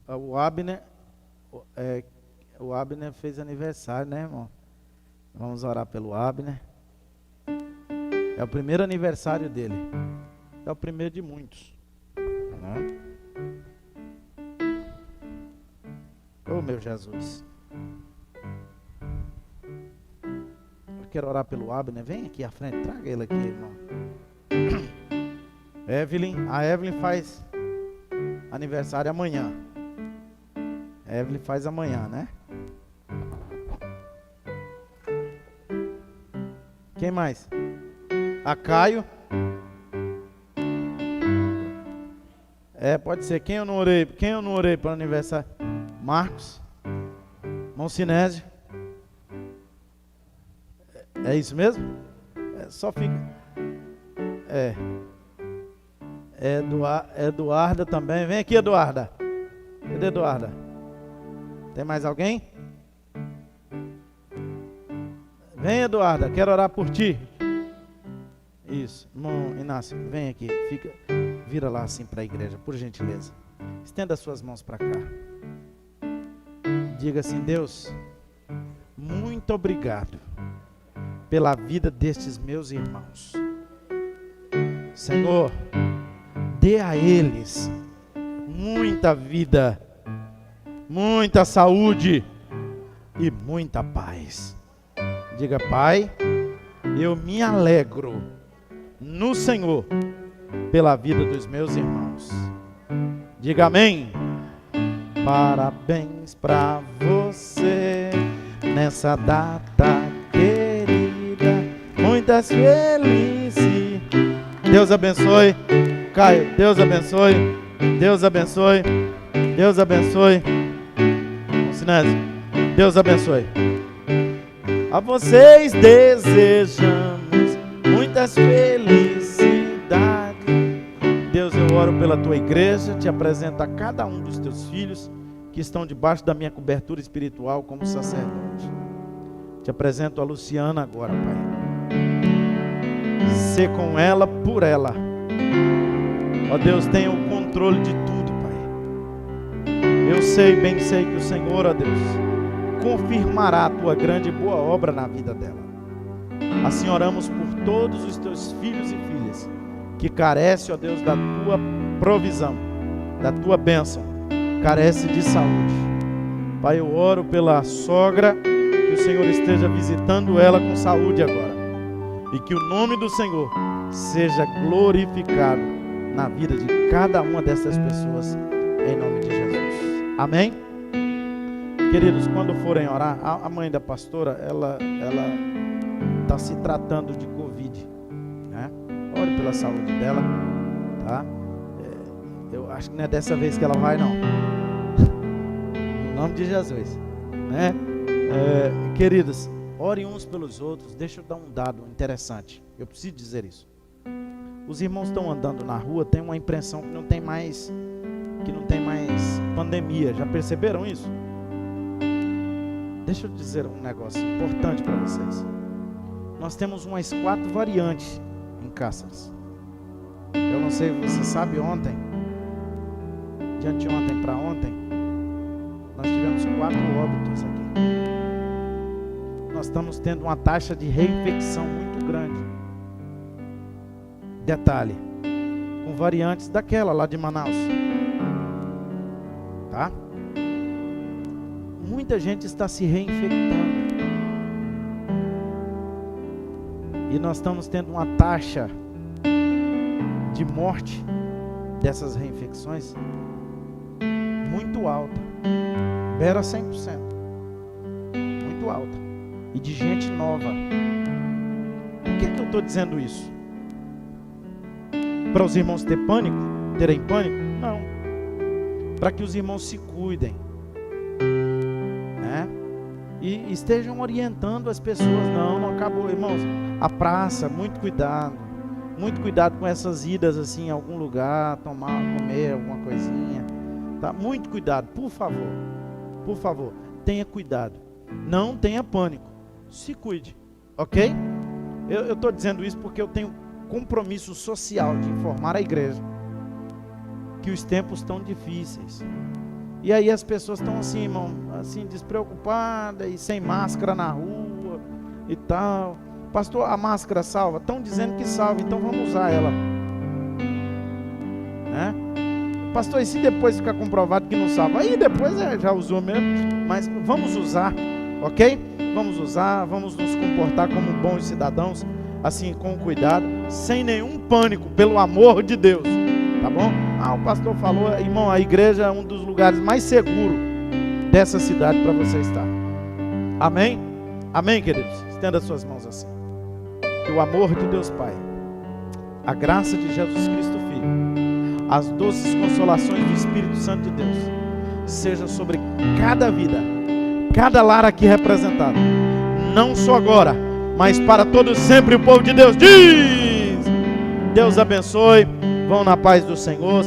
Speaker 1: O Abner. O Abner fez aniversário, né, irmão? Vamos orar pelo Abner. É o primeiro aniversário dele. É o primeiro de muitos. Né? Oh, meu Jesus. Eu quero orar pelo Abner. Vem aqui à frente, traga ele aqui, irmão. A Evelyn faz aniversário amanhã. A Evelyn faz amanhã, né? Quem mais? A Caio. Pode ser. Quem eu não orei para o aniversário? Marcos. Monsinésio. É isso mesmo? Só fica. Eduarda também. Vem aqui, Eduarda. Cadê Eduarda? Tem mais alguém? Vem, Eduarda, quero orar por ti. Isso, irmão Inácio, vem aqui, vira lá assim para a igreja, por gentileza. Estenda suas mãos para cá. Diga assim: Deus, muito obrigado pela vida destes meus irmãos. Senhor, dê a eles muita vida, muita saúde e muita paz. Diga: Pai, eu me alegro no Senhor pela vida dos meus irmãos. Diga amém. Parabéns pra você nessa data querida, muitas felicidades. Deus abençoe. Caio, Deus abençoe. Deus abençoe. Deus abençoe. Sinésio, Deus abençoe. A vocês desejamos muitas felicidades. Deus, eu oro pela tua igreja, te apresento a cada um dos teus filhos que estão debaixo da minha cobertura espiritual como sacerdote. Te apresento a Luciana agora, Pai. Sê com ela, por ela. Ó Deus, tenha o controle de tudo, Pai. Eu sei, bem sei que o Senhor, ó Deus, confirmará a tua grande e boa obra na vida dela. Assim oramos por todos os teus filhos e filhas que carecem, ó Deus, da tua provisão, da tua bênção, carece de saúde. Pai, eu oro pela sogra, que o Senhor esteja visitando ela com saúde agora, e que o nome do Senhor seja glorificado na vida de cada uma dessas pessoas, em nome de Jesus. Amém? Queridos, quando forem orar, a mãe da pastora, ela está se tratando de Covid, né? Ore pela saúde dela, tá? Eu acho que não é dessa vez que ela vai, não. Em nome de Jesus, né? Queridos, orem uns pelos outros. Deixa eu dar um dado interessante. Eu preciso dizer isso. Os irmãos estão andando na rua, tem uma impressão que não tem mais pandemia. Já perceberam isso? Deixa eu dizer um negócio importante para vocês. Nós temos umas 4 variantes em Cáceres. Eu não sei, você sabe, ontem, de anteontem para ontem, nós tivemos 4 óbitos aqui. Nós estamos tendo uma taxa de reinfecção muito grande. Detalhe, com variantes daquela lá de Manaus. Tá? Muita gente está se reinfectando. E nós estamos tendo uma taxa de morte dessas reinfecções muito alta. Beira 100%. Muito alta. E de gente nova. Por que eu estou dizendo isso? Para os irmãos terem pânico? Não. Para que os irmãos se cuidem, né? E estejam orientando as pessoas. Não acabou, irmãos. A praça, muito cuidado com essas idas assim em algum lugar, comer alguma coisinha, tá? Muito cuidado, por favor, tenha cuidado, não tenha pânico, se cuide, ok? Eu estou dizendo isso porque eu tenho compromisso social de informar a igreja que os tempos estão difíceis. E aí as pessoas estão assim, irmão, assim, despreocupadas e sem máscara na rua e tal. Pastor, a máscara salva? Estão dizendo que salva, então vamos usar ela, né? Pastor, e se depois ficar comprovado que não salva? Aí depois já usou mesmo, mas vamos usar, ok? Vamos usar, vamos nos comportar como bons cidadãos, assim, com cuidado, sem nenhum pânico, pelo amor de Deus, tá bom? O pastor falou, irmão, a igreja é um dos lugares mais seguros dessa cidade para você estar. Amém? Amém, queridos? Estenda suas mãos assim. Que o amor de Deus Pai, a graça de Jesus Cristo Filho, as doces consolações do Espírito Santo de Deus, seja sobre cada vida, cada lar aqui representado, não só agora, mas para todos sempre. O povo de Deus diz: Deus abençoe, vão na paz do Senhor.